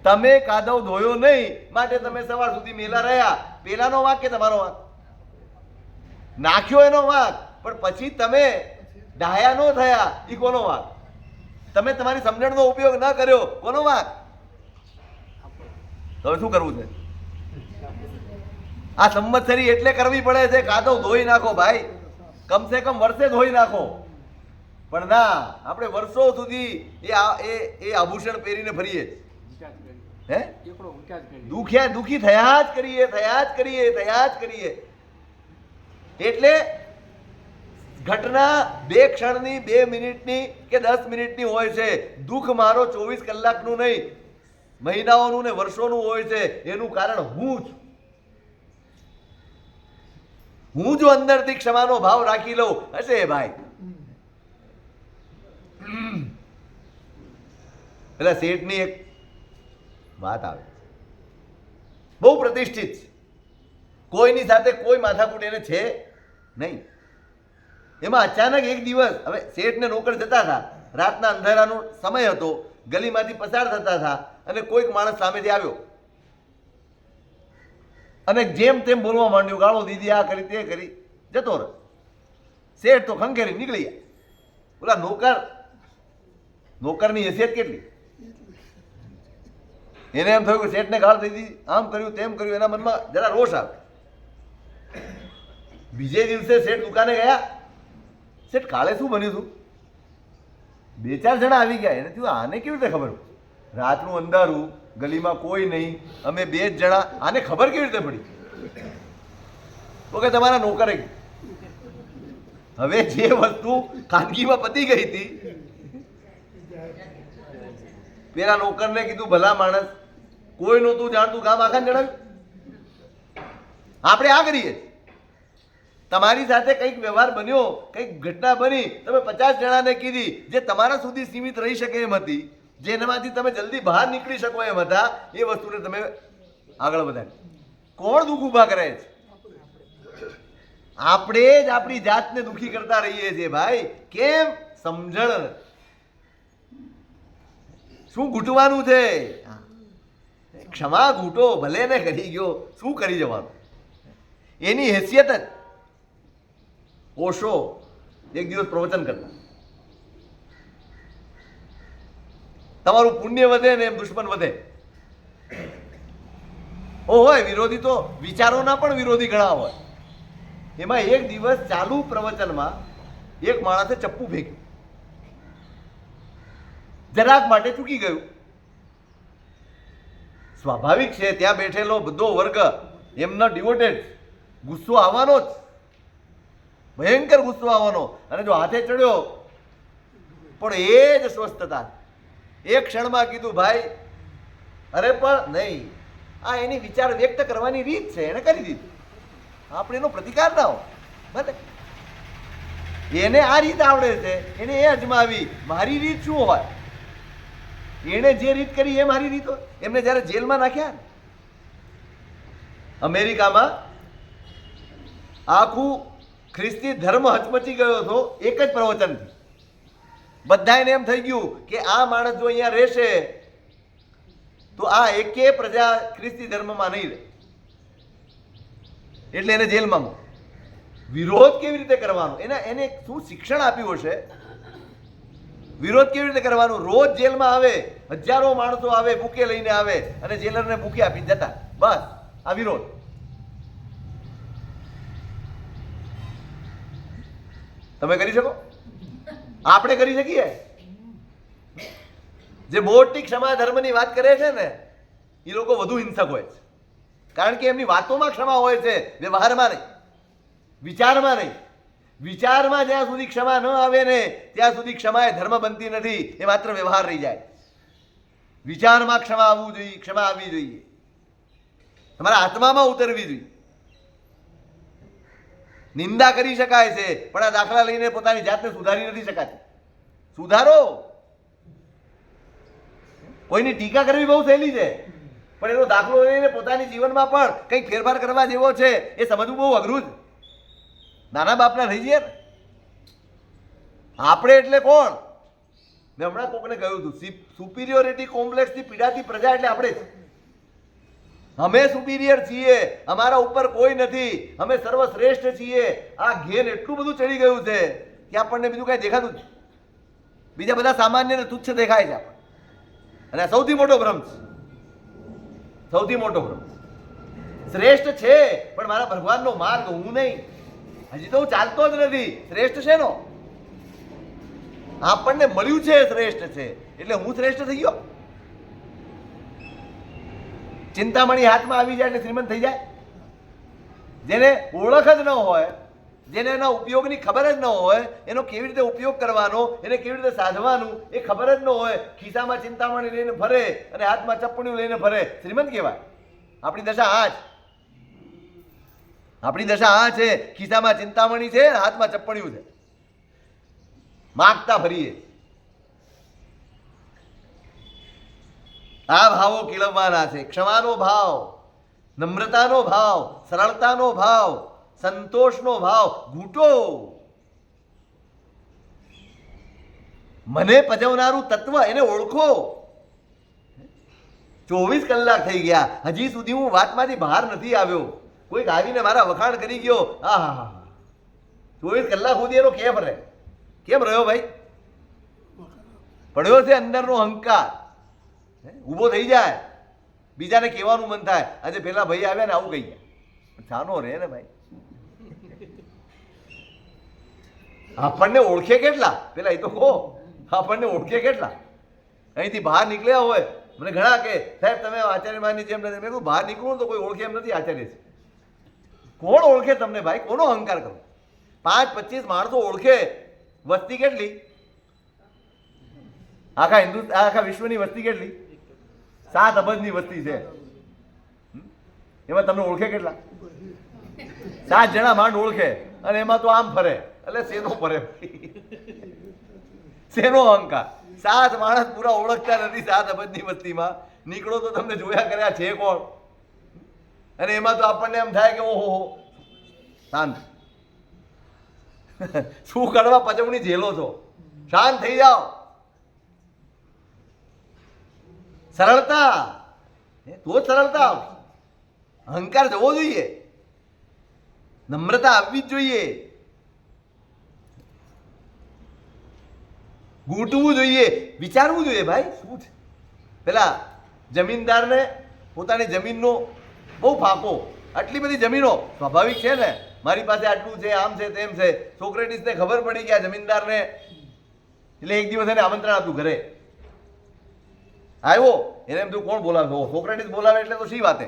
તમે કાદવ ધોયો નહીં માટે તમે સવાર સુધી મેલા રહ્યા. પેલાનો વાંક કે તમારો વાંક? નાખ્યો એનો વાંક, પણ પછી તમે ડાયા ન થયા એ કોનો વાંક? તમે તમારી સમજણનો ઉપયોગ ન કર્યો કોનો વાંક? હવે શું કરવું છે? આ સંવત્સરી એટલે કરવી પડે છે. કાદવ ધોઈ નાખો ભાઈ, કમસે કમ વર્ષે ધોઈ નાખો. પણ ના, આપણે વર્ષો સુધી એ આભૂષણ પહેરીને ફરીએ હે દુખી થયા જ કરીએ. એટલે ઘટના 2 ક્ષણની, 2 મિનિટની કે 10 મિનિટની હોય છે. દુઃખ મારો 24 કલાકનું નહીં, મહિનાઓનું ને વર્ષોનું હોય છે. એનું કારણ હું જો અંદરથી ક્ષમાનો ભાવ રાખી લઉં હશે ભાઈ. પેલા શેઠની એક વાત આવે, બહુ પ્રતિષ્ઠિત છે, કોઈની સાથે કોઈ માથાકૂટ એને છે નહીં. એમાં અચાનક એક દિવસ, હવે શેઠને નોકર જતા હતા, રાતના અંધારાનો સમય હતો, ગલીમાંથી પસાર થતા હતા અને કોઈક માણસ સામેથી આવ્યો અને જેમ તેમ બોલવા માંડ્યું, ગાળો દીધી, આ કરી તે કરી, જતો રહ્યો. શેઠ તો ખંખેરી નીકળી ગયા. બોલા નોકરની હેસિયત કેટલી? એને એમ થયું કે શેઠને ગાળ દીધી, આમ કર્યું તેમ કર્યું, એના મનમાં જરા રોષ આવે. બીજે દિવસે શેઠ દુકાને ગયા. શેઠ કાલે શું બન્યું હતું? 2-4 જણા આવી ગયા. એને થયું આને કેવી રીતે ખબર? રાતનું અંધારું, ગલીમાં કોઈ નહીં, અમે 2 જ જણા, આને ખબર કેવી રીતે પડી? તો કે તમારા નોકરે. હવે જે વસ્તુ ખાનગીમાં પતી ગઈ હતી, પેલા નોકરને કીધું ભલા માણસ, કોઈ નહોતું જાણતું, ગામ આખાને જણાવ્યું. આપણે આ કરીએ. તમારી સાથે કંઈક વ્યવહાર બન્યો, કંઈક ઘટના બની, તમે 50 જણાને કીધી, જે તમારા સુધી સીમિત રહી શકે એમ હતી, જેનામાંથી તમે જલ્દી બહાર નીકળી શકો એમ હતા, એ વસ્તુને તમે આગળ વધારી. કોણ દુઃખ ઊભા કરે છે? આપણે જ આપણી જાતને દુઃખી કરતા રહીએ છીએ ભાઈ. કેમ? સમજણ. શું ઘૂંટવાનું છે? ક્ષમા ઘૂંટો, ભલે ને કરી ગયો, શું કરી જવાનું? એની હેસિયત જ. ઓશો એક દિવસ પ્રવચન કરતા, તમારું પુણ્ય વધે ને એમ દુશ્મન વધે. હોય વિરોધી તો વિચારોના પણ વિરોધી ઘણા હોય. એમાં એક દિવસ ચાલુ પ્રવચનમાં એક માણસે ચપ્પુ ફેંક્યું, જરાક માટે ચૂકી ગયું. સ્વાભાવિક છે, ત્યાં બેઠેલો બધો વર્ગ એમનો ડિવોટેડ, ગુસ્સો આવવાનો જ, ભયંકર ગુસ્સો આવવાનો. અને જો હાથે ચડ્યો, પણ એ જ સ્વસ્થતા. એક ક્ષણમાં કીધું ભાઈ, અરે પણ નહીં, આ એની વિચાર વ્યક્ત કરવાની રીત છે, એને કરી દીધું. આપણે એનો પ્રતિકાર ના હોય. ભલે એને આ રીત આવડે છે, એને એ અજમાવી, મારી રીત શું હોય? એને જે રીત કરી એ મારી રીત હોય. એમને જ્યારે જેલમાં નાખ્યા, અમેરિકામાં આખું ખ્રિસ્તી ધર્મ હચમચી ગયો હતો એક જ પ્રવચનથી. બધાને એમ થઈ ગયું કે આ માણસ જો અહીંયા રહેશે તો આ એકે પ્રજા ખ્રિસ્તી ધર્મમાં નહીં રહે, એટલે એને જેલમાં મૂકો. વિરોધ કેવી રીતે કરવાનો, એને શું શિક્ષણ આપ્યું હશે? વિરોધ કેવી રીતે કરવાનો? રોજ જેલમાં આવે, હજારો માણસો આવે, બુકે લઈને આવે અને જેલરને બુકે આપી જતા. બસ આ વિરોધ. તમે કરી શકો? આપણે કરી શકીએ? જે મોટી ક્ષમા ધર્મની વાત કરે છે ને, એ લોકો વધુ હિંસક હોય છે. કારણ કે એમની વાતોમાં ક્ષમા હોય છે, વ્યવહારમાં નહીં, વિચારમાં નહીં. વિચારમાં જ્યાં સુધી ક્ષમા ન આવે ને ત્યાં સુધી ક્ષમા એ ધર્મ બનતી નથી, એ માત્ર વ્યવહાર રહી જાય. વિચારમાં ક્ષમા આવવું જોઈએ, ક્ષમા આવવી જોઈએ, તમારા આત્મામાં ઉતરવી જોઈએ. નિંદા કરી શકાય છે, પણ આ દાખલા લઈને પોતાની જાતને સુધારી નથી શકાતી. સુધારો. કોઈની ટીકા કરવી બહુ સહેલી છે, પણ એનો દાખલો લઈને પોતાની જીવનમાં પણ કંઈક ફેરફાર કરવા જેવો છે એ સમજવું બહુ અઘરું જ. નાના બાપના રહી જઈએ ને. આપણે એટલે કોણ? મેં હમણાં કોકને કહ્યું હતું, સુપિરિયોરિટી કોમ્પ્લેક્સથી પીડાતી પ્રજા એટલે આપણે જ. અમે સુપિરિયર છીએ, અમારા ઉપર કોઈ નથી, અમે સર્વશ્રેષ્ઠ છીએ. આ ઘેર એટલું બધું ચડી ગયું છે કે આપણને બીજું કાંઈ દેખાતું જ. બીજા બધા સામાન્ય ને તુચ્છ દેખાય છે આપણને. અને આ સૌથી મોટો ભ્રમ છે. સૌથી મોટો ભ્રમ. શ્રેષ્ઠ છે પણ મારા ભગવાનનો માર્ગ હું નહીં. હજી તો હું ચાલતો જ નથી. શ્રેષ્ઠ છે નો આપણને મળ્યું છે શ્રેષ્ઠ છે એટલે હું શ્રેષ્ઠ થઈ ગયો. ચિંતામણી હાથમાં આવી જાય એટલે શ્રીમંત થઈ જાય. જેને ઓળખ જ ન હોય, જેને એના ઉપયોગની ખબર જ ન હોય, એનો કેવી રીતે ઉપયોગ કરવાનો, એને કેવી રીતે સાધવાનું એ ખબર જ ન હોય, ખિસ્સામાં ચિંતામણી લઈને ફરે અને હાથમાં ચપ્પણીઓ લઈને ફરે, શ્રીમંત કહેવાય. આપણી દશા આ જ. આપણી દશા આ છે. ખિસ્સામાં ચિંતામણી છે, હાથમાં ચપ્પણીઓ છે, માગતા ફરીએ. આ ભાવો કેળવવાના છે. ક્ષમાનો ભાવ, નમ્રતાનો ભાવ, સરળતાનો ભાવ, સંતોષનો ભાવ. ઘૂંટો. મને પજવનારું તત્વ એને ઓળખો. 24 કલાક થઈ ગયા હજી સુધી હું વાતમાંથી બહાર નથી આવ્યો. કોઈક આવીને મારા વખાણ કરી ગયો. આહા, 24 કલાક સુધી એનો કેમ રહે? કેમ રહ્યો ભાઈ? પડ્યો છે અંદરનો અહંકાર. ઊભો થઈ જાય, બીજાને કહેવાનું મન થાય. આજે પેલા ભાઈ આવ્યા ને આવું કહી ગયા. છાનો રે ને ભાઈ. આપણને ઓળખે કેટલા? પેલા એ તો કહો, આપણને ઓળખે કેટલા? અહીંથી બહાર નીકળ્યા હોય, મને ઘણા કે સાહેબ તમે આચાર્યમાની જેમ નથી. મેં કહું બહાર નીકળું તો કોઈ ઓળખે એમ નથી આચાર્ય છે. કોણ ઓળખે તમને ભાઈ? કોનો અહંકાર કરો? 5-25 માણસો ઓળખે. વસ્તી કેટલી? આખા વિશ્વની વસ્તી કેટલી? 7 અબજની વસ્તી છે. એમાં તમને ઓળખે કેટલા? 7 જણા માંડ ઓળખે અને એમાં તો આમ ફરે. એટલે શેનો ફરે? શેનો અહંકાર? 7 માણસ પૂરા ઓળખતા નથી 7 અબજની વસ્તીમાં. નીકળો તો તમને જોયા કર્યા છે કોણ? અને એમાં તો આપણને એમ થાય કે ઓહો શાંત. શું કરવા પજવણી ઝેલો છો? શાંત થઈ જાઓ. સરળતા, તો જ સરળતા આવશે. અહંકાર જવો જોઈએ, નમ્રતા આવવી જ જોઈએ, ઘૂંટવું જોઈએ, વિચારવું જોઈએ. ભાઈ શું છે? પેલા જમીનદારને પોતાની જમીનનો બહુ ફાંકો. આટલી બધી જમીનો સ્વાભાવિક છે ને, મારી પાસે આટલું છે, આમ છે, તેમ છે. સોક્રેટિસને ખબર પડી કે આ જમીનદારને, એટલે એક દિવસ એને આમંત્રણ આપ્યું ઘરે. આવ્યો, એને એમ તું કોણ બોલાવે? સોક્રેટિસ બોલાવે એટલે તો શી વાતે.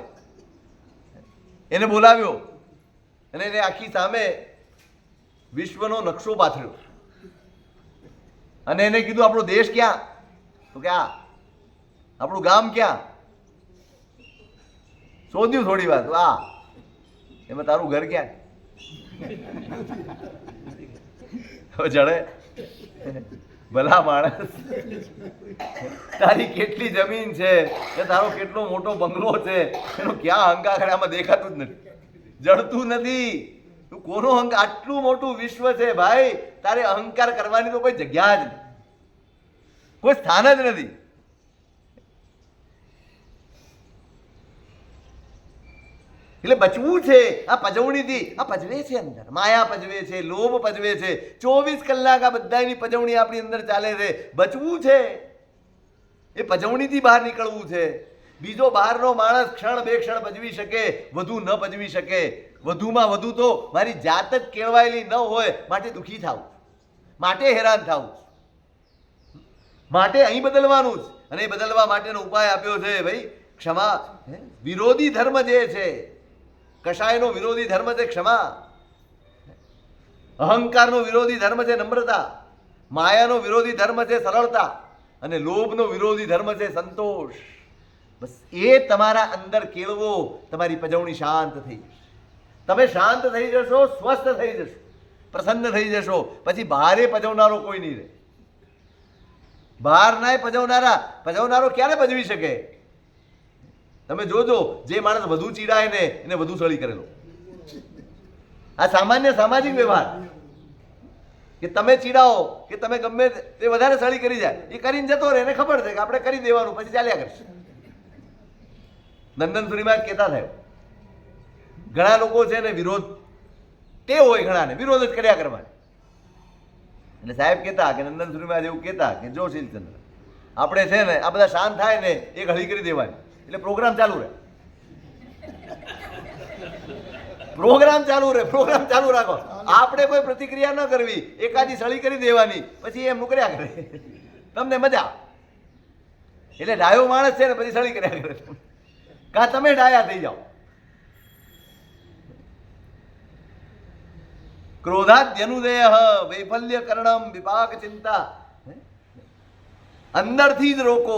એને બોલાવ્યો અને એને આખી સામે વિશ્વનો નકશો પાથર્યો અને એને કીધું આપણો દેશ ક્યાં? તો કે આ. આપણું ગામ ક્યાં? શોધ્યું થોડી વાર તો આ. એમાં તારું ઘર ક્યાં? હવે જડે ભલા માણસ, તારી કેટલી જમીન છે, તારો કેટલો મોટો બંગલો છે, એનો ક્યાં અહંકાર? આમાં દેખાતું જ નથી, જડતું નથી. તું કોનો અહંકાર? આટલું મોટું વિશ્વ છે ભાઈ, તારે અહંકાર કરવાની તો કોઈ જગ્યા જ નથી, કોઈ સ્થાન જ નથી. એટલે બચવું છે આ પજવણીથી. આ પજવે છે અંદર, માયા પજવે છે, લોભ પજવે છે. 24 કલાક આ બધાની પજવણી આપણી અંદર ચાલે છે. બચવું છે, એ પજવણીથી બહાર નીકળવું છે. બીજો બહારનો માણસ ક્ષણ બે ક્ષણ પજવી શકે, વધુ ન પજવી શકે. વધુમાં વધુ તો મારી જાત જ કેળવાયેલી ન હોય માટે દુઃખી થાવું, માટે હેરાન થાવું, માટે અહીં બદલવાનું જ. અને એ બદલવા માટેનો ઉપાય આપ્યો છે ભાઈ ક્ષમા. વિરોધી ધર્મ જે છે, કશાયનો વિરોધી ધર્મ છે ક્ષમા, અહંકારનો વિરોધી ધર્મ છે નમ્રતા, માયાનો વિરોધી ધર્મ છે સરળતા, અને લોભનો વિરોધી ધર્મ છે સંતોષ. બસ એ તમારા અંદર કેળવો, તમારી પજવણી શાંત થઈ જશે. તમે શાંત થઈ જશો, સ્વસ્થ થઈ જશો, પ્રસન્ન થઈ જશો. પછી બહારે પજવનારો કોઈ નહીં રહે. બહાર ના પજવનારો ક્યારે પજવી શકે? તમે જોજો, જે માણસ વધુ ચીડાય ને એને વધુ સળી કરેલો. આ સામાન્ય સામાજિક વ્યવહાર, કે તમે ચીડાવો કે તમે ગમે તે વધારે સળી કરી જાય, એ કરીને જતો રહે, એને ખબર છે કે આપણે કરી દેવાનું, પછી ચાલ્યા કરશે. નંદનસુરીમાં કહેતા થયો, ઘણા લોકો છે ને વિરોધ ટેવ હોય, ઘણાને વિરોધ જ કર્યા કરવાની. એટલે સાહેબ કહેતા કે નંદનસુરીમાં એવું કહેતા કે જો શીલચંદ્ર, આપણે છે ને આ બધા શાંત થાય ને એક હળી કરી દેવાની, એટલે પ્રોગ્રામ ચાલુ રહે. પ્રોગ્રામ ચાલુ રાખો. આપણે કોઈ પ્રતિક્રિયા ન કરવી, એકાદી સળી કરી દેવાની, પછી એમનું કર્યા કરે, તમને મજા. એટલે ડાયો માણસ છે ને પછી સળી કર્યા કરે, કાં તમે ડાયા થઈ જાઓ. ક્રોધાદ્યનુદય વૈફલ્ય કરણમ વિપાક ચિંતા, અંદરથી જ રોકો.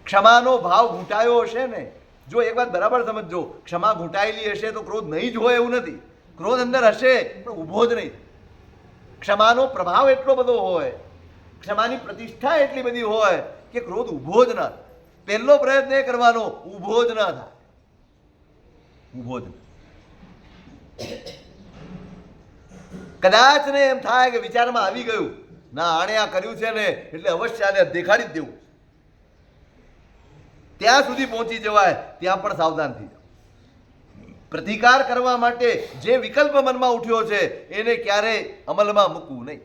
ક્ષમાનો ભાવ ઘૂંટાયો હશે ને, જો એક વાત બરાબર સમજજો, ક્ષમા ઘૂંટાયેલી હશે તો ક્રોધ નહીં જ હોય એવું નથી. ક્રોધ અંદર હશે પણ ઊભો જ નહીં. ક્ષમાનો પ્રભાવ એટલો બધો હોય, ક્ષમાની પ્રતિષ્ઠા એટલી બધી હોય કે ક્રોધ ઊભો જ ન થાય. પહેલો પ્રયત્ન એ કરવાનો, ઊભો જ ન થાય, ઊભો જ. કદાચ ને એમ થાય કે વિચારમાં આવી ગયું, ના આણે આ કર્યું છે ને એટલે અવશ્ય આને દેખાડી જ દેવું, ત્યાં સુધી પહોંચી જવાય, ત્યાં પણ સાવધાન થઈ જાઓ. પ્રતિકાર કરવા માટે જે વિકલ્પ મનમાં ઉઠ્યો છે એને ક્યારેય અમલમાં મૂકવું નહીં.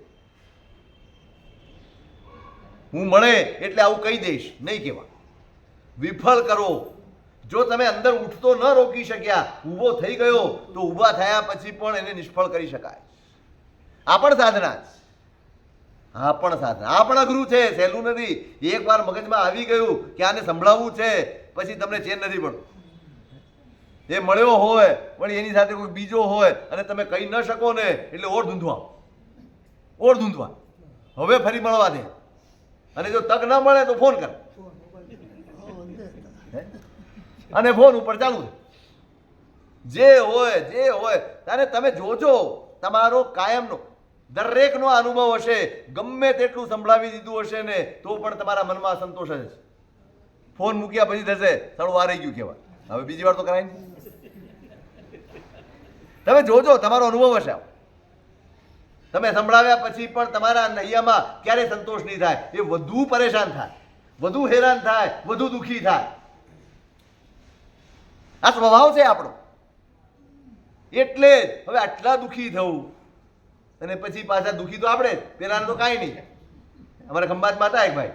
હું મળે એટલે આવું કહી દઈશ નહીં કહેવા, વિફળ કરો. જો તમે અંદર ઉઠતો ન રોકી શક્યા, ઊભો થઈ ગયો, તો ઊભા થયા પછી પણ એને નિષ્ફળ કરી શકાય. આ પણ સાધના છે, આ પણ સાધના, આ પણ અઘરું છે, સહેલું નથી. એકવાર મગજમાં આવી ગયું કે આને સંભળાવવું છે, પછી તમને ચેન નથી પડતું. એ મળ્યો હોય પણ એની સાથે કોઈ બીજો હોય અને તમે કહી ન શકો ને, એટલે ઓર ધૂંધવા, હવે ફરી મળવા દે. અને જો તક ન મળે તો ફોન કર, અને ફોન ઉપર ચાલુ છે. જે હોય ત્યારે તમે જોજો, તમારો કાયમનો દરેકનો અનુભવ હશે. ગમે તેટલું સંભળાવી દીધું હશે ને તો પણ તમારા મનમાં સંતોષ હશે. ફોન મૂક્યા પછી થશે સારું વાર રહી ગયું કહેવાય, હવે બીજી વાર તો કરાય નહીં. તમે જોજો, તમારો અનુભવ હશે. તમે સંભળાવ્યા પછી પણ તમારા નૈયામાં ક્યારેય સંતોષ નહીં થાય. એ વધુ પરેશાન થાય, વધુ હેરાન થાય, વધુ દુઃખી થાય. આ સ્વભાવ છે આપણો. એટલે જ હવે આટલા દુઃખી થવું અને પછી પાછા દુઃખી તો આપણે જ. પેલા તો કાંઈ નહીં. અમારા ખંભાતમાં હતા એક ભાઈ,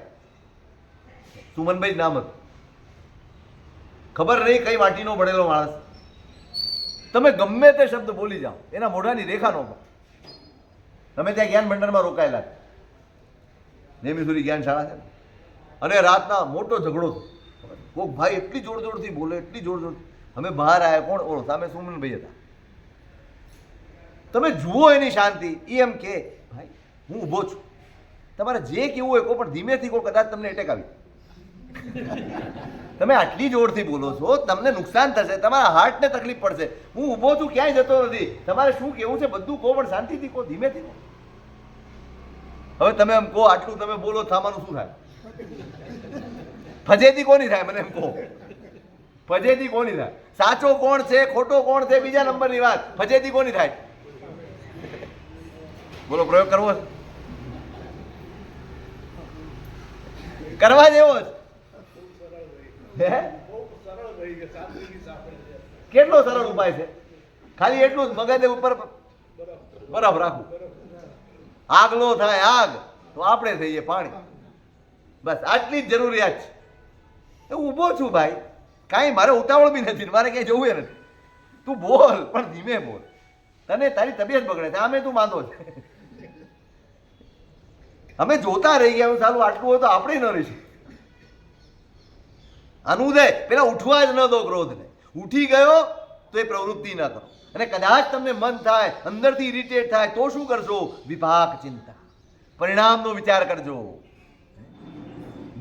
સુમનભાઈ નામ હતું. ખબર નહીં કઈ માટીનો ભણેલો માણસ. તમે ગમે તે શબ્દ બોલી જાઓ, એના મોઢાની રેખા ન પડે. તમે ત્યાં જ્ઞાન ભંડારમાં રોકાયેલા છે, નેમિસુરી જ્ઞાન શાળા છે, અને રાતના મોટો ઝઘડો થયો. કોક ભાઈ એટલી જોર જોરથી બોલે, એટલી જોર જોરથી. અમે બહાર આવ્યા, કોણ ઓળો? સામે સુમનભાઈ હતા. તમે જુઓ એની શાંતિ. એ એમ કે ભાઈ હું ઊભો છું, તમારે જે કેવું હોય કહો, પણ ધીમેથી કહો, કદાચ તમને એટેક આવી. તમે આટલી જોરથી બોલો છો, તમને નુકસાન થશે, તમારા હાર્ટને તકલીફ પડશે. હું ઊભો છું, ક્યાંય જતો નથી. તમારે શું કેવું છે બધું કહો, પણ શાંતિથી કહો, ધીમેથી કહો. હવે તમે એમ કહો, આટલું તમે બોલો, થામાનું શું થાય? ફજેતી કોની થાય મને એમ કહો? ફજેતી કોની થાય? સાચો કોણ છે, ખોટો કોણ છે, બીજા નંબરની વાત. ફજેતી કોની થાય? બોલો, પ્રયોગ કરવો છે? કરવા જેવો જ. કેટલો સરળ ઉપાય છે. ખાલી એટલું જ, મગજ ઉપર બરફ રાખવું. આગલો થાય આગ તો આપણે થઈએ પાણી. બસ આટલી જ જરૂરિયાત છે. ઊભો છું ભાઈ, કાંઈ મારે ઉતાવળ બી નથી, મારે ક્યાંય જવું નથી. તું બોલ, પણ ધીમે બોલ. તને તારી તબિયત બગડે છે, આમે તું માંદો છે. અમે જોતા રહી ગયા, સારું આટલું હોય તો આપણે ન રહીશું. આનું ઉદય પેલા ઉઠવા જ ન દો ક્રોધને. ઉઠી ગયો તો એ પ્રવૃત્તિ ન કરો. અને કદાચ તમને મન થાય, અંદરથી ઇરિટેટ થાય, તો શું કરશો? વિપાક ચિંતા, પરિણામનો વિચાર કરજો.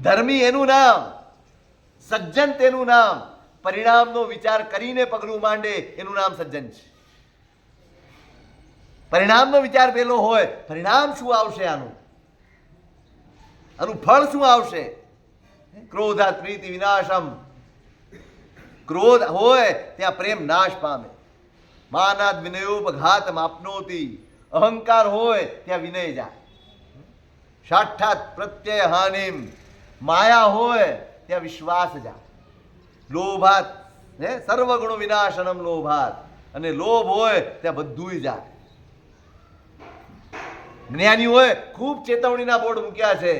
ધર્મી એનું નામ, સજ્જન તેનું નામ. પરિણામનો વિચાર કરીને પગલું માંડે એનું નામ સજ્જન છે. પરિણામનો વિચાર પેલો હોય, પરિણામ શું આવશે, આનું ફળ શું આવશે? ક્રોધાત પ્રીતિ વિનાશમ ક્રોધ હોય ત્યાં પ્રેમ નાશ પામે. માનાદ વિનયોપઘાત આપનોતી. અહંકાર હોય ત્યાં વિનય જાય. સાક્ષાત પ્રત્યય હાનિમ. માયા હોય ત્યાં વિશ્વાસ જાય. લોભાત સર્વગુણ વિનાશનમ લોભાત. અને લોભ હોય ત્યાં બધું જાય. જ્ઞાની હોય ખૂબ ચેતવણીના બોર્ડ મૂક્યા છે.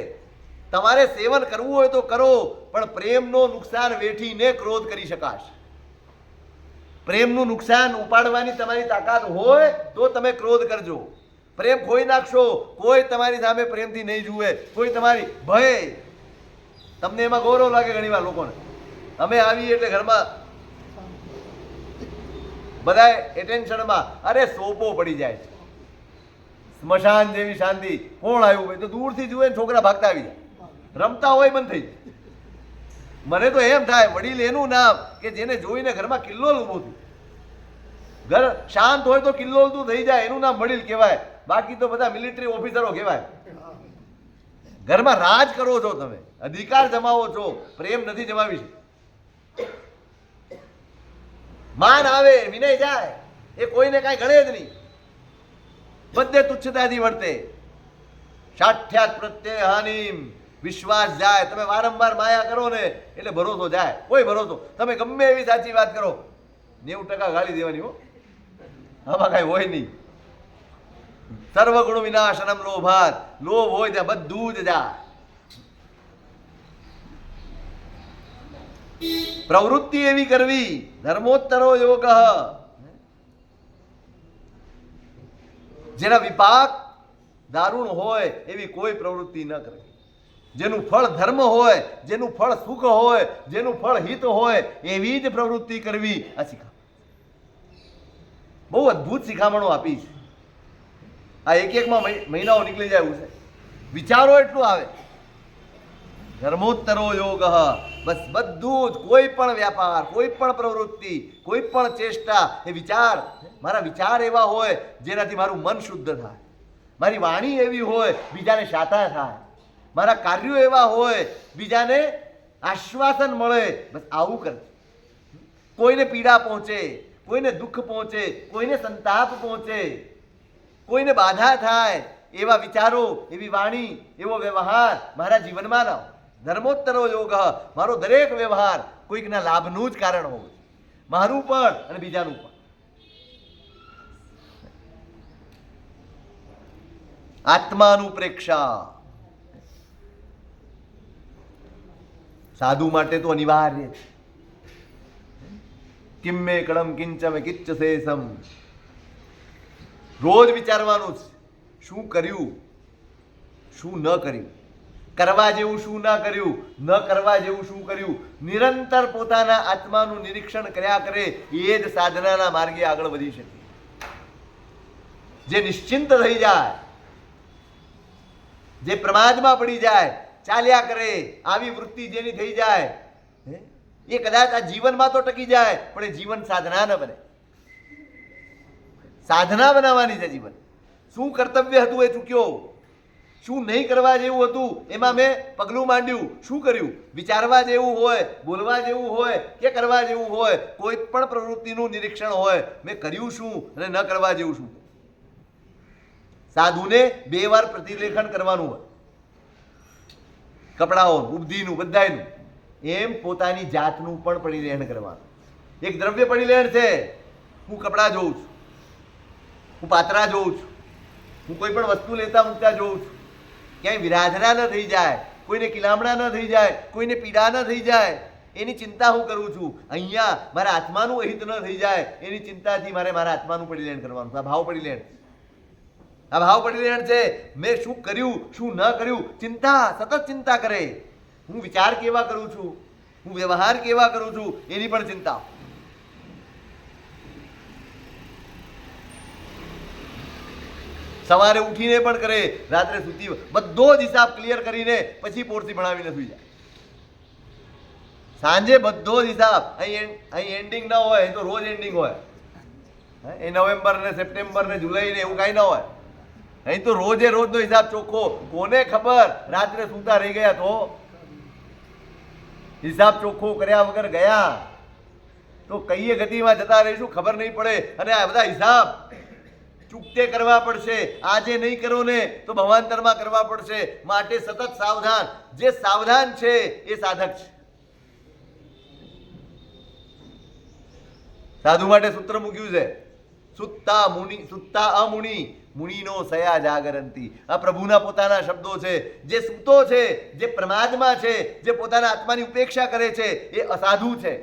તમારે સેવન કરવું હોય તો કરો, પણ પ્રેમનો નુકસાન વેઠીને ક્રોધ કરી શકાશે. પ્રેમનું નુકસાન ઉપાડવાની તમારી તાકાત હોય તો તમે ક્રોધ કરજો. પ્રેમ ખોઈ નાખશો, કોઈ તમારી સામે પ્રેમથી નહીં જુએ, કોઈ તમારી ભય. તમને એમાં ગૌરવ લાગે ઘણીવાર લોકોને. અમે આવીએ એટલે ઘરમાં બધા એટેન્શનમાં, અરે સોપો પડી જાય છે. સ્મશાન જેવી શાંતિ. કોણ આવ્યું ભાઈ? તો દૂરથી જુએ ને છોકરા ભાગતા આવી જાય. રમતા હોય બંધ થઈ જાય. મને તો એમ થાય વડીલ એનું નામ કે જેને જોઈને ઘરમાં કિલ્લોલ ઊભું થયું. ઘર શાંત હોય તો કિલ્લોલતું થઈ જાય, એનું નામ વડીલ કહેવાય. બાકી તો બધા મિલિટરી ઓફિસરો કહેવાય. ઘરમાં રાજ કરો છો તમે, અધિકાર જમાવો છો, પ્રેમ નથી જમાવી શકતા. માન આવે, વિનય જાય, એ કોઈને કાંઈ ગણે જ નહીં. બધે તુચ્છતાથી વર્તે. સાક્ષાત પ્રત્યય હાનિમ. વિશ્વાસ જાય. તમે વારંવાર માયા કરો ને એટલે ભરોસો જાય. કોઈ ભરોસો, તમે ગમે એવી સાચી વાત કરો 90% ગાળી દેવાની. હો, આમાં કાંઈ હોય નહીં. સર્વગુણ વિનાશનમ લોભાત. લોભ હોય ત્યાં બધું જ જાય. પ્રવૃત્તિ એવી કરવી. ધર્મોત્તરો યોગ. જેના વિપાક દારૂણ હોય એવી કોઈ પ્રવૃત્તિ ન કરવી. જેનું ફળ ધર્મ હોય, જેનું ફળ સુખ હોય, જેનું ફળ હિત હોય એવી જ પ્રવૃત્તિ કરવી. આ શિખામણ બહુ અદ્ભુત શિખામણો આપી છે. આ એકમાં મહિનાઓ નીકળી જાય એવું છે. વિચારો એટલું આવે. ધર્મોત્તરો યોગ. બસ બધું જ, કોઈ પણ વ્યાપાર, કોઈ પણ પ્રવૃત્તિ, કોઈ પણ ચેષ્ટા, એ વિચાર. મારા વિચાર એવા હોય જેનાથી મારું મન શુદ્ધ થાય. મારી વાણી એવી હોય બીજાને શાતા થાય. મારા કાર્યો એવા હોય બીજાને આશ્વાસન મળે. બસ આવું કરે. કોઈને પીડા પહોંચે, કોઈને દુઃખ પહોંચે, કોઈને સંતાપ પહોંચે, કોઈને બાધા થાય એવા વિચારો, એવી વાણી, એવો વ્યવહાર મારા જીવનમાં લાવો. ધર્મોત્તરો યોગ. મારો દરેક વ્યવહાર કોઈકના લાભનું જ કારણ હોવું. મારું પણ અને બીજાનું પણ. આત્માનું પ્રેક્ષા સાધુ માટે તો અનિવાર્ય છે. કિમ્મે કડમ કિંચમે કિચ્ચ શેષમ. રોજ વિચારવાનું છે શું કર્યું, શું ન કર્યું, કરવા જેવું શું ના કર્યું, ન કરવા જેવું શું કર્યું. નિરંતર પોતાના આત્માનું નિરીક્ષણ કર્યા કરે એ જ સાધનાના માર્ગે આગળ વધી શકે. જે નિશ્ચિંત થઈ જાય, જે પ્રમાદમાં પડી જાય, ચાલ્યા કરે, આવી વૃત્તિ જેની થઈ જાય એ કદાચ આ જીવનમાં તો ટકી જાય, પણ એ જીવન સાધના ન બને. સાધના બનાવવાની છે જીવન. શું કર્તવ્ય હતું એ ચૂક્યો, શું નહીં કરવા જેવું હતું એમાં મેં પગલું માંડ્યું, શું કર્યું. વિચારવા જેવું હોય, બોલવા જેવું હોય કે કરવા જેવું હોય, કોઈ પણ પ્રવૃત્તિનું નિરીક્ષણ હોય, મેં કર્યું શું અને ન કરવા જેવું શું. સાધુને 2 વાર પ્રતિલેખન કરવાનું હોય, કપડાઓનું, બુદ્ધિનું, બધાયનું. એમ પોતાની જાતનું પણ પરિલેહન કરવાનું. એક દ્રવ્ય પરિલેહન છે. હું કપડાં જોઉં છું, હું પાત્રા જોઉં છું, હું કોઈ પણ વસ્તુ લેતા મૂકતા જોઉં છું. ક્યાંય વિરાધના ન થઈ જાય, કોઈને કિલામણા ન થઈ જાય, કોઈને પીડા ન થઈ જાય એની ચિંતા હું કરું છું. અહીંયા મારા આત્માનું અહિત ન થઈ જાય એની ચિંતાથી મારે મારા આત્માનું પરિલેહન કરવાનું. આ ભાવ પરિલેહન, આ ભાવ પરિલેહન છે. મેં શું કર્યું, શું ન કર્યું, ચિંતા, સતત ચિંતા કરે. હું વિચાર કેવા કરું છું, હું વ્યવહાર કેવા કરું છું એની પણ ચિંતા. સવારે ઉઠીને પણ કરે, રાત્રે સુતી, બધો જ હિસાબ ક્લિયર કરીને પછી પોરથી ભણાવીને સુઈ જાય. સાંજે બધો જ હિસાબ. અહીં એન્ડિંગ ન હોય, તો રોજ એન્ડિંગ હોય. એ નવેમ્બર ને સપ્ટેમ્બર ને જુલાઈ ને એવું કાંઈ ન હોય. અહીં તો રોજે રોજનો હિસાબ ચોખ્ખો. કોને ખબર રાત્રે સૂતા રહી ગયા તો હિસાબ ચોખ્ખો કર્યા વગર ગયા. તો કઈએ ગતિમાં જતા રહીશું ખબર નહીં પડે, અને આ બધા હિસાબ ચૂકતે કરવા પડશે. આજે નહીં કરો ને તો ભવાંતરમાં કરવા પડશે. માટે સતત સાવધાન. જે સાવધાન છે એ સાધક છે. સાધુ માટે સૂત્ર મૂક્યું છે, સુત્તા અમુનિ મુનિનો સયા જાગરંતી. આ પ્રભુના પોતાના શબ્દો છે. જે સૂતો છે, જે પ્રમાદમાં છે, જે પોતાના આત્માની ઉપેક્ષા કરે છે એ અસાધુ છે.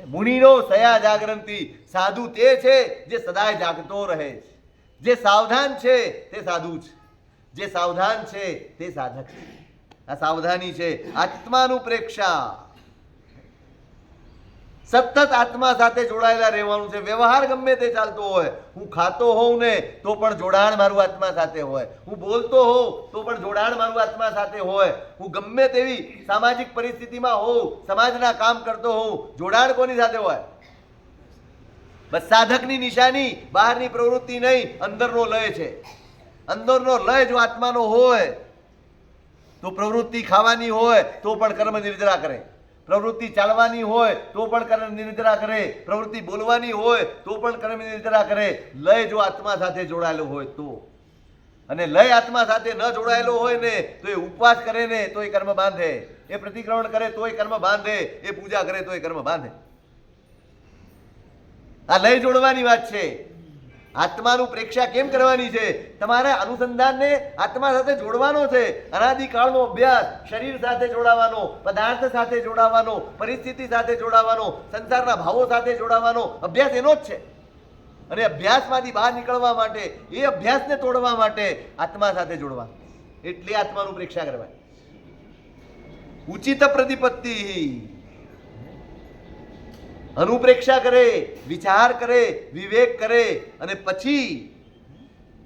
મુનિનો સયા જાગરંતી. સાધુ તે છે જે સદાય જાગતો રહે છે. જે સાવધાન છે તે સાધુ છે. જે સાવધાન છે તે સાધક છે. આ સાવધાની છે, આત્માનું પ્રેક્ષા. સતત આત્મા સાથે જોડાયેલા રહેવાનું છે. વ્યવહાર ગમે તે ચાલતો હોય, હું ખાતો હોઉં ને તો પણ જોડાણ મારું આત્મા સાથે હોય, હું બોલતો હોઉં તો પણ જોડાણ મારું આત્મા સાથે હોય, હું ગમે તેવી સામાજિક પરિસ્થિતિમાં હોઉં, સમાજના કામ કરતો હોઉં, જોડાણ કોની સાથે હોય? બસ સાધકની નિશાની બહારની પ્રવૃત્તિ નહીં, અંદરનો લય છે. અંદરનો લય જો આત્માનો હોય તો પ્રવૃત્તિ ખાવાની હોય તો પણ કર્મ નિર્જરા કરે, પ્રવૃત્તિ ચાલવાની હોય તો પણ કર્મ નિર્જરા કરે, પ્રવૃત્તિ બોલવાની હોય તો પણ કર્મ નિર્જરા કરે. લય જો આત્મા સાથે જોડાયેલો હોય તો. અને લય આત્મા સાથે ન જોડાયેલો હોય ને તો એ ઉપવાસ કરે ને તો એ કર્મ બાંધે, એ પ્રતિક્રમણ કરે તો એ કર્મ બાંધે, એ પૂજા કરે તો એ કર્મ બાંધે. આ લય જોડવાની વાત છે. આત્માનું પ્રેક્ષા કેમ કરવાની છે? તમારા અનુસંધાનને આત્મા સાથે જોડવાનો છે. અનાદિકાળનો અભ્યાસ શરીર સાથે જોડાવાનો, પદાર્થ સાથે જોડાવાનો, પરિસ્થિતિ સાથે જોડાવાનો, સંસારના ભાવો સાથે જોડાવાનો અભ્યાસ એનો જ છે. અને અભ્યાસમાંથી બહાર નીકળવા માટે, એ અભ્યાસને તોડવા માટે આત્મા સાથે જોડવાનું. એટલે આત્માનું પ્રેક્ષા કરવાની. ઉચિત પ્રતિપત્તિ. અનુપ્રેક્ષા કરે, વિચાર કરે, વિવેક કરે, અને પછી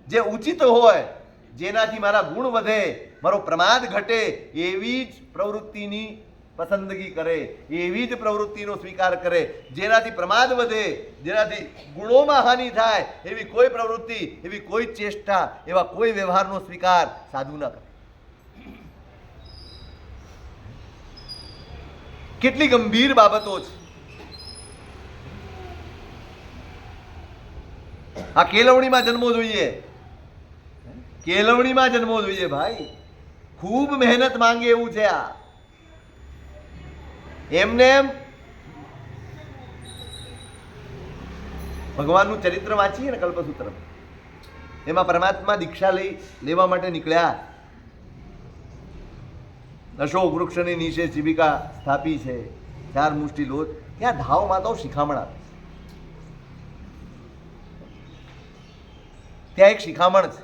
જે ઉચિત હોય, જેનાથી મારા ગુણ વધે, મારો પ્રમાદ ઘટે, એવી જ પ્રવૃત્તિની પસંદગી કરે, એવી જ પ્રવૃત્તિનો સ્વીકાર કરે. જેનાથી પ્રમાદ વધે, જેનાથી ગુણોમાં હાનિ થાય એવી કોઈ પ્રવૃત્તિ, એવી કોઈ ચેષ્ટા, એવા કોઈ વ્યવહારનો સ્વીકાર સાધુ ન કરે. કેટલી ગંભીર બાબતો છે. આ કેળવણીમાં જન્મો જોઈએ, કેળવણીમાં જન્મો જોઈએ ભાઈ. ખૂબ મહેનત માંગે એવું છે આ. એમને એમ ભગવાનનું ચરિત્ર વાંચીએ ને કલ્પસૂત્ર, એમાં પરમાત્મા દીક્ષા લેવા માટે નીકળ્યા. અશોક વૃક્ષની નીચે શિબિકા સ્થાપી છે, 4 મુષ્ટિ લોટ. ત્યાં ધાવ માતાઓ શિખામણ આપે. ત્યાં એક શિખામણ છે,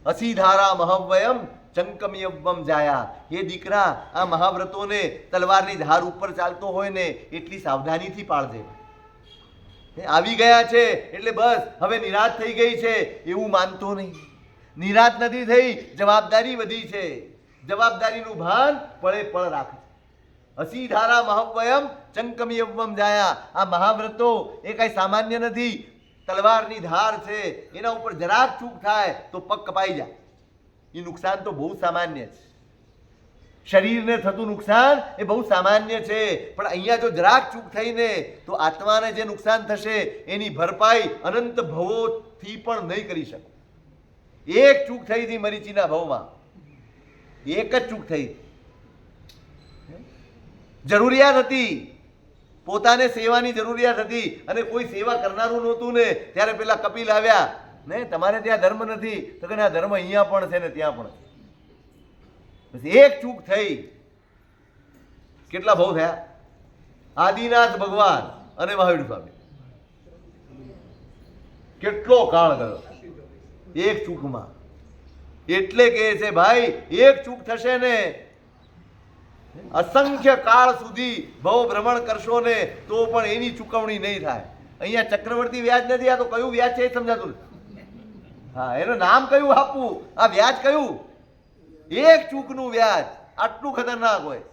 અસીધારા મહવ્યમ ચંકમયવમ જાયા. એ દીકરા, આ મહાવ્રતોને તલવારની ધાર ઉપર ચાલતો હોય ને એટલી સાવધાનીથી પાળજે. આવી ગયા છે એટલે બસ હવે નિરાશ થઈ ગઈ છે એવું માનતો નહીં. નિરાશ નથી થઈ, જવાબદારી વધી છે. જવાબદારીનું ભાન પળે પળ રાખે. અસીધારા મહવ્યમ ચંકમયવમ જાયા. આ મહાવ્રતો એ કઈ સામાન્ય નથી. તલવારની ધાર છે, એના ઉપર જરાક ચૂક થાય તો પગ કપાઈ જાય. એ નુકસાન તો બહુ સામાન્ય છે. શરીરને થતું નુકસાન એ બહુ સામાન્ય છે. પણ અહીંયા જો જરાક ચૂક થઈને તો આત્માને જે નુકસાન થશે એની ભરપાઈ અનંત ભવોથી પણ નહીં કરી શકે. એક ચૂક થઈ હતી મરીચીના ભવમાં, એક જ ચૂક થઈ. જરૂરિયાત હતી, પોતાને સેવાની જરૂરિયાત હતી, અને કોઈ સેવા કરનારું નહોતું ને ત્યારે પેલા કપિલ આવ્યા ને, તમારે ત્યાં ધર્મ નથી તો કે આ ધર્મ અહીંયા પણ છે ને ત્યાં પણ છે. એક ચૂક થઈ, કેટલા ભાવ થયા? આદિનાથ ભગવાન અને મહાવીર સ્વામી. કેટલો કાળ ગયો એક ચૂકમાં. એટલે કે છે ભાઈ, એક ચૂક થશે ને અસંખ્ય કાળ સુધી ભવ ભ્રમણ કરશો ને તો પણ એની ચૂકવણી નહીં થાય. અહીંયા ચક્રવર્તી વ્યાજ નથી. આ તો કયું વ્યાજ છે એ સમજાતું નથી. હા, એનું નામ કયું આપવું, આ વ્યાજ કયું? એક ચૂકનું વ્યાજ આટલું ખતરનાક હોય.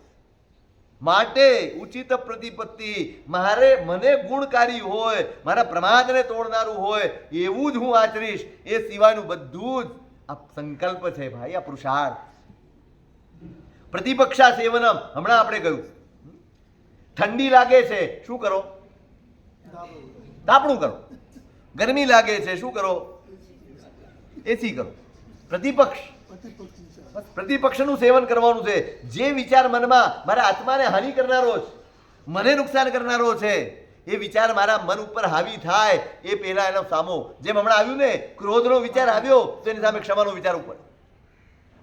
માટે ઉચિત પ્રતિપત્તિ. મને ગુણકારી હોય, મારા પ્રમાદને તોડનારું હોય એવું જ હું આચરીશ. એ સિવાયનું બધું જ આ સંકલ્પ છે ભાઈ, આ પુરુષાર્થ. પ્રતિપક્ષા સેવનમ હમણાં આપણે કહ્યું. ઠંડી લાગે છે શું કરો? તાપણું કરો. ગરમી લાગે છે શું કરો? એસી કરો. પ્રતિપક્ષ, પ્રતિપક્ષનું સેવન કરવાનું છે. જે વિચાર મનમાં મારા આત્માને હાનિ કરનારો છે, મને નુકસાન કરનારો છે, એ વિચાર મારા મન ઉપર હાવી થાય એ પહેલા એનો સામો. જેમ હમણાં આવ્યું ને, ક્રોધનો વિચાર આવ્યો તો એની સામે ક્ષમાનો વિચાર ઉપર.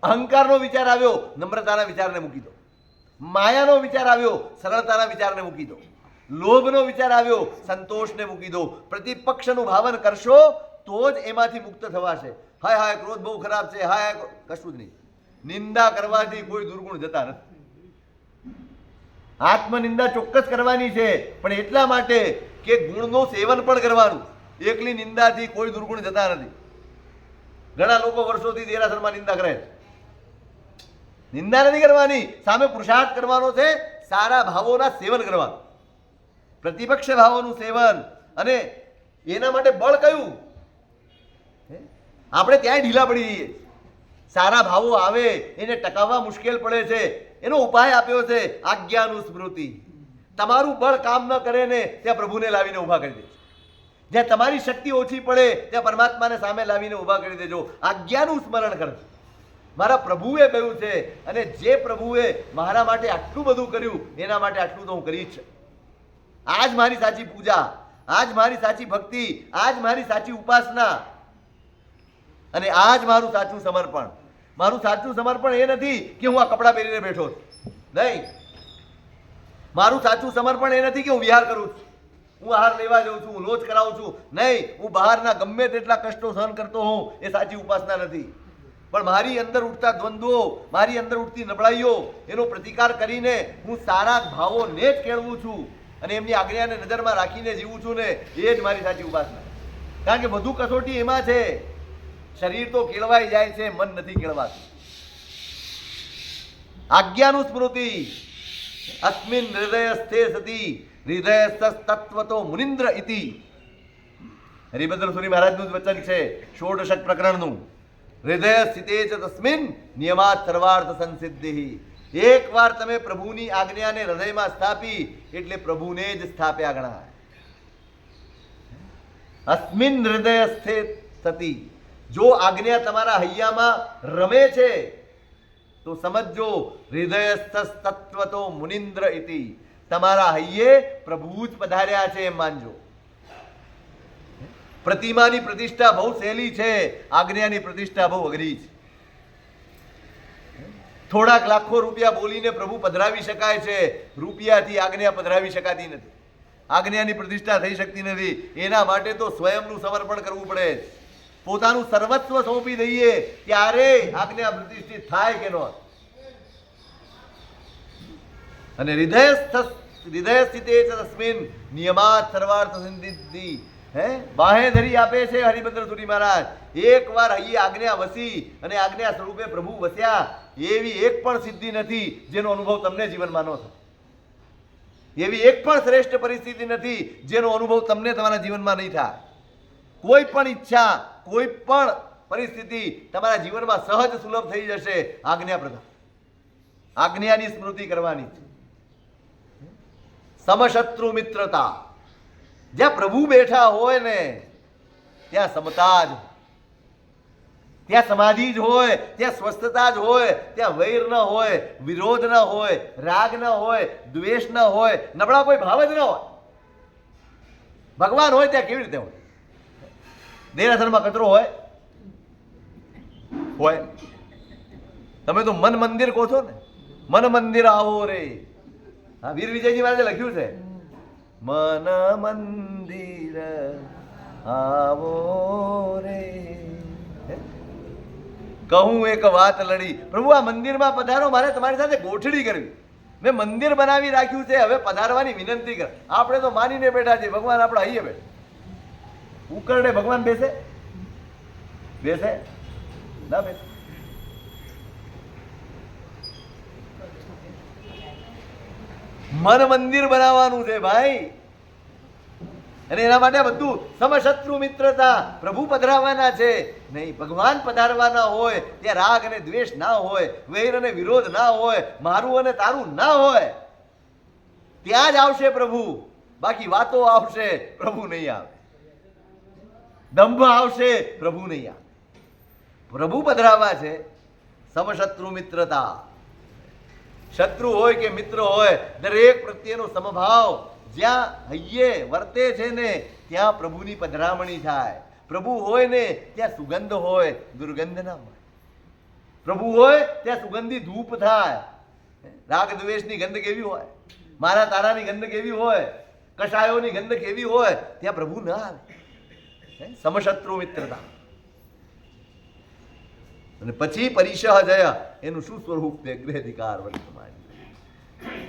અહંકારનો વિચાર આવ્યો, નમ્રતાના વિચારને મૂકી દો. માયાનો વિચાર આવ્યો, સરળતાના વિચારને મૂકી દો. લોભનો વિચાર આવ્યો, સંતોષને મૂકી દો. પ્રતિપક્ષનું ભાવન કરશો તો જ એમાંથી મુક્ત થવાશે. હાય હાય ક્રોધ બહુ ખરાબ છે, હાય હાય કશું જ નહીં. નિંદા કરવાથી કોઈ દુર્ગુણ જતા નથી. આત્મનિંદા ચોક્કસ કરવાની છે, પણ એટલા માટે કે ગુણનું સેવન પણ કરવાનું. એકલી નિંદાથી કોઈ દુર્ગુણ જતા નથી. ઘણા લોકો વર્ષોથી દેરાસરમાં નિંદા કરે છે. નિંદા નથી કરવાની, સામે પુરુષાર્થ કરવાનો છે. સારા ભાવોના સેવન કરવાનું, પ્રતિપક્ષ ભાવોનું સેવન. અને એના માટે બળ કયું? આપણે ત્યાં ઢીલા પડી જઈએ. સારા ભાવો આવે એને ટકાવવા મુશ્કેલ પડે છે. એનો ઉપાય આપ્યો છે આજ્ઞાનું સ્મૃતિ. તમારું બળ કામ ન કરે ને ત્યાં પ્રભુને લાવીને ઊભા કરી દેજો. જ્યાં તમારી શક્તિ ઓછી પડે ત્યાં પરમાત્માને સામે લાવીને ઊભા કરી દેજો. આજ્ઞાનું સ્મરણ કરજો. મારા પ્રભુએ કહ્યું છે, અને જે પ્રભુએ મારા માટે આટલું બધું કર્યું એના માટે આટલું તો હું કરીશ. આ જ મારી સાચી પૂજા, આ જ મારી સાચી ભક્તિ, આ જ મારી સાચી ઉપાસના, અને આ જ મારું સાચું સમર્પણ. મારું સાચું સમર્પણ એ નથી કે હું આ કપડાં પહેરીને બેઠો છું, નહીં. મારું સાચું સમર્પણ એ નથી કે હું વિહાર કરું છું, હું આહાર લેવા જાઉં છું, હું લોચ કરાવું છું, નહીં. હું બહારના ગમે તેટલા કષ્ટો સહન કરતો હોઉં, એ સાચી ઉપાસના નથી. પણ મારી અંદર ઉઠતા દ્વંદ્વો, મારી અંદર ઉઠતી નબળાઈઓ, એનો પ્રતિકાર કરીને હું સારા ભાવોને જ કેળવું છું અને એમની આજ્ઞાને નજરમાં રાખીને જીવું છું ને, એ જ મારી સાચી ઉપાસના. કારણ કે બધું કસોટી એમાં છે. શરીર તો કેળવાઈ જાય છે, મન નથી કેળવાતું. આજ્ઞાનું સ્મૃતિ. અસ્મિન હૃદયસ્થે સતી હૃદયસ્તત્વતો મુનિન્દ્ર ઇતિ. હરિભદ્ર સુરી મહારાજનું જ વચન છે, ષોડશક પ્રકરણનું. હૃદય સ્થિતે ચ તસ્મિન નિયમાત સર્વાર્થ સંસિદ્ધિ. એકવાર તમે પ્રભુની આજ્ઞાને હૃદયમાં સ્થાપી એટલે પ્રભુને જ સ્થાપ્યા ગણાય. અસ્મિન હૃદયસ્થે સતી. જો આજ્ઞા તમારા હૈયામાં રમે છે તો સમજો હૃદયસ્થ તત્વતો મુનિન્દ્ર ઇતિ. તમારા હૈયે પ્રભુ જ પધાર્યા છે એમ માનજો. પ્રતિમાની પ્રતિષ્ઠા બહુ સહેલી છે, આજ્ઞાની પ્રતિષ્ઠા બહુ અઘરી છે. થોડાક લાખો રૂપિયા બોલીને પ્રભુ પધરાવી શકાય છે, રૂપિયાથી આજ્ઞા પધરાવી શકાતી નથી. આજ્ઞાની પ્રતિષ્ઠા થઈ શકતી નથી. એના માટે તો સ્વયંનું સમર્પણ કરવું પડે. પોતાનું સર્વસ્વ સોંપી દઈએ ત્યારે આજ્ઞા પ્રતિષ્ઠિત થાય કે ન. અને હૃદય સ્થિતે તસ્મિન નિયમાત સર્વાર્થ સિદ્ધિ. બાહે ધરી આપે છે હરિભદ્ર સુરી મહારાજ. એકવાર અહીં આજ્ઞા વસી અને આજ્ઞા સ્વરૂપે પ્રભુ વસ્યા, એવી એક પણ સિદ્ધિ નથી જેનો અનુભવ તમને જીવનમાં ન થાય. એવી એક પણ શ્રેષ્ઠ પરિસ્થિતિ નથી જેનો અનુભવ તમને તમારા જીવનમાં નહીં થાય. કોઈ પણ ઈચ્છા, કોઈ પણ પરિસ્થિતિ તમારા જીવનમાં સહજ સુલભ થઈ જશે આજ્ઞા પ્રધાન. આજ્ઞાની સ્મૃતિ કરવાની છે. સમશત્રુ મિત્રતા. જ્યાં પ્રભુ બેઠા હોય ને ત્યાં સમતા જ, ત્યાં સમાધિ જ હોય, ત્યાં સ્વસ્થતા જ હોય, ત્યાં વૈર ન હોય, વિરોધ ન હોય, રાગ ન હોય, દ્વેષ ન હોય, નબળા કોઈ ભાવ જ ન હોય. ભગવાન હોય ત્યાં કેવી રીતે હોય? દેરાસરમાં કચરો હોય? તમે તો મન મંદિર કહો છો ને, મન મંદિર આવો રે. હા, વીર વિજયજી મહારાજે લખ્યું છે, મન મંદિર આવો રે. કહું એક વાત લડી. પ્રભુ આ મંદિરમાં પધારો, મારે તમારી સાથે ગોઠડી કરવી. મેં મંદિર બનાવી રાખ્યું છે, હવે પધારવાની વિનંતી કર. આપણે તો માનીને બેઠા છીએ ભગવાન આપણે હૈયે બેઠા. ઉકરડે ભગવાન બેસે? બેસે ના બેસે? મન મંદિર બનાવવાનું છે ભાઈ. અને એના માટે બધું સમશત્રુ મિત્રતા. પ્રભુ પધરાવાના છે નહીં, ભગવાન પધારવાના હોય ત્યાં રાગ અને દ્વેષ ના હોય, વૈર અને વિરોધ ના હોય, મારું અને તારું ના હોય. ત્યાં જ આવશે પ્રભુ. બાકી વાતો આવશે, પ્રભુ નહીં આવે. દંભ આવશે, પ્રભુ નહીં આવે. પ્રભુ પધરાવા છે. સમશત્રુ મિત્રતા. શત્રુ હોય કે મિત્ર હોય, દરેક પ્રત્યેનો સમભાવ જ્યાં હૈયે વર્તે છે ને ત્યાં પ્રભુની પધરામણી થાય. પ્રભુ હોય ને ત્યાં સુગંધ હોય, દુર્ગંધ ના હોય. પ્રભુ હોય ત્યાં સુગંધી ધૂપ થાય. રાગ દ્વેષની ગંધ કેવી હોય, મારા તારાની ગંધ કેવી હોય, કષાયોની ગંધ કેવી હોય, ત્યાં પ્રભુ ના આવે. સમશત્રુ મિત્રતા. અને પછી પરિશહ જય, એનું શું સ્વરૂપ છે? ગ્રહાધિકાર વર્તમાન.